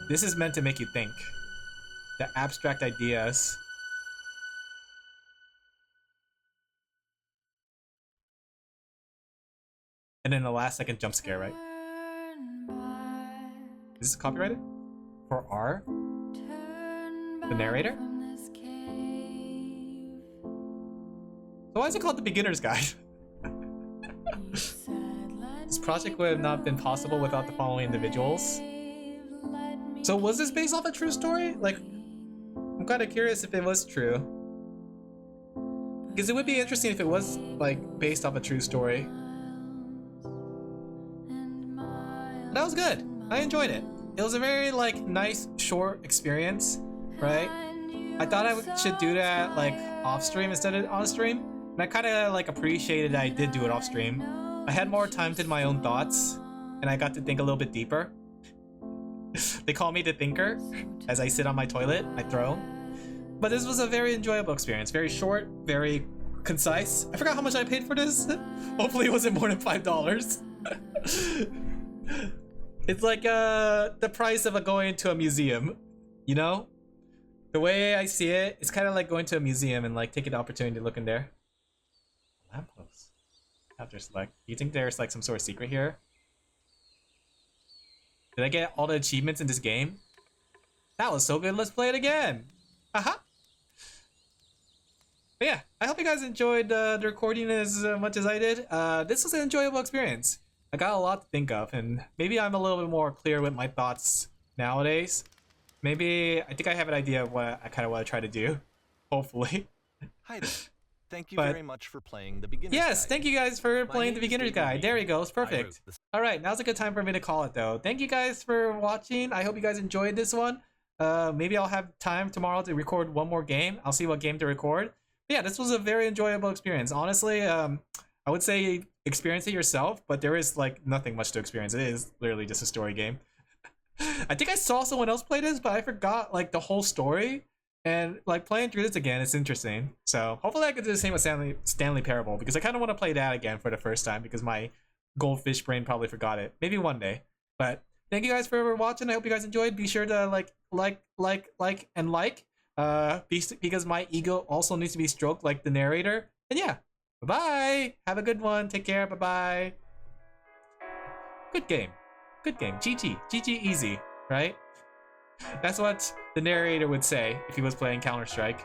is meant to make you think. The abstract ideas. And then the last second jump scare, right? Is this copyrighted? For R? The narrator? So why is it called The Beginner's Guide? This project would have not been possible without the following individuals. So was this based off a true story? Like, I'm kind of curious if it was true. Because it would be interesting if it was, like, based off a true story. That was good. I enjoyed it. It was a very like nice short experience, right? I thought I should do that like off stream instead of on stream, and I kind of like appreciated that I did do it off stream. I had more time to my own thoughts, and I got to think a little bit deeper. They call me the thinker. As I sit on my toilet, I throw. But this was a very enjoyable experience. Very short, very concise. I forgot how much I paid for this. Hopefully it wasn't more than $5. It's like the price of going to a museum, you know? The way I see it, it's kind of like going to a museum and like taking the opportunity to look in there. Lamppost. After select. Do you think there's like some sort of secret here? Did I get all the achievements in this game? That was so good, let's play it again! Haha! But yeah, I hope you guys enjoyed the recording as much as I did. This was an enjoyable experience. I got a lot to think of, and maybe I'm a little bit more clear with my thoughts nowadays. Maybe I think I have an idea of what I kind of want to try to do. Hopefully. Hi there. Thank you But- very much for playing the beginner's Yes, guide. thank you guys for My playing the name is beginner's David guide. Reed. There you go. It's I wrote perfect. this- All right, now's a good time for me to call it though. Thank you guys for watching. I hope you guys enjoyed this one. Maybe I'll have time tomorrow to record one more game. I'll see what game to record. But yeah, this was a very enjoyable experience. Honestly, I would say experience it yourself, but there is like nothing much to experience. It is literally just a story game. I think I saw someone else play this, but I forgot like the whole story. And like playing through this again, it's interesting. So hopefully I can do the same with Stanley Parable, because I kind of want to play that again for the first time because my goldfish brain probably forgot it. Maybe one day. But thank you guys for watching. I hope you guys enjoyed. Be sure to like, because my ego also needs to be stroked like the narrator. And yeah, bye-bye. Have a good one. Take care. Bye-bye. Good game. Good game. GG. GG easy, right? That's what the narrator would say if he was playing Counter-Strike.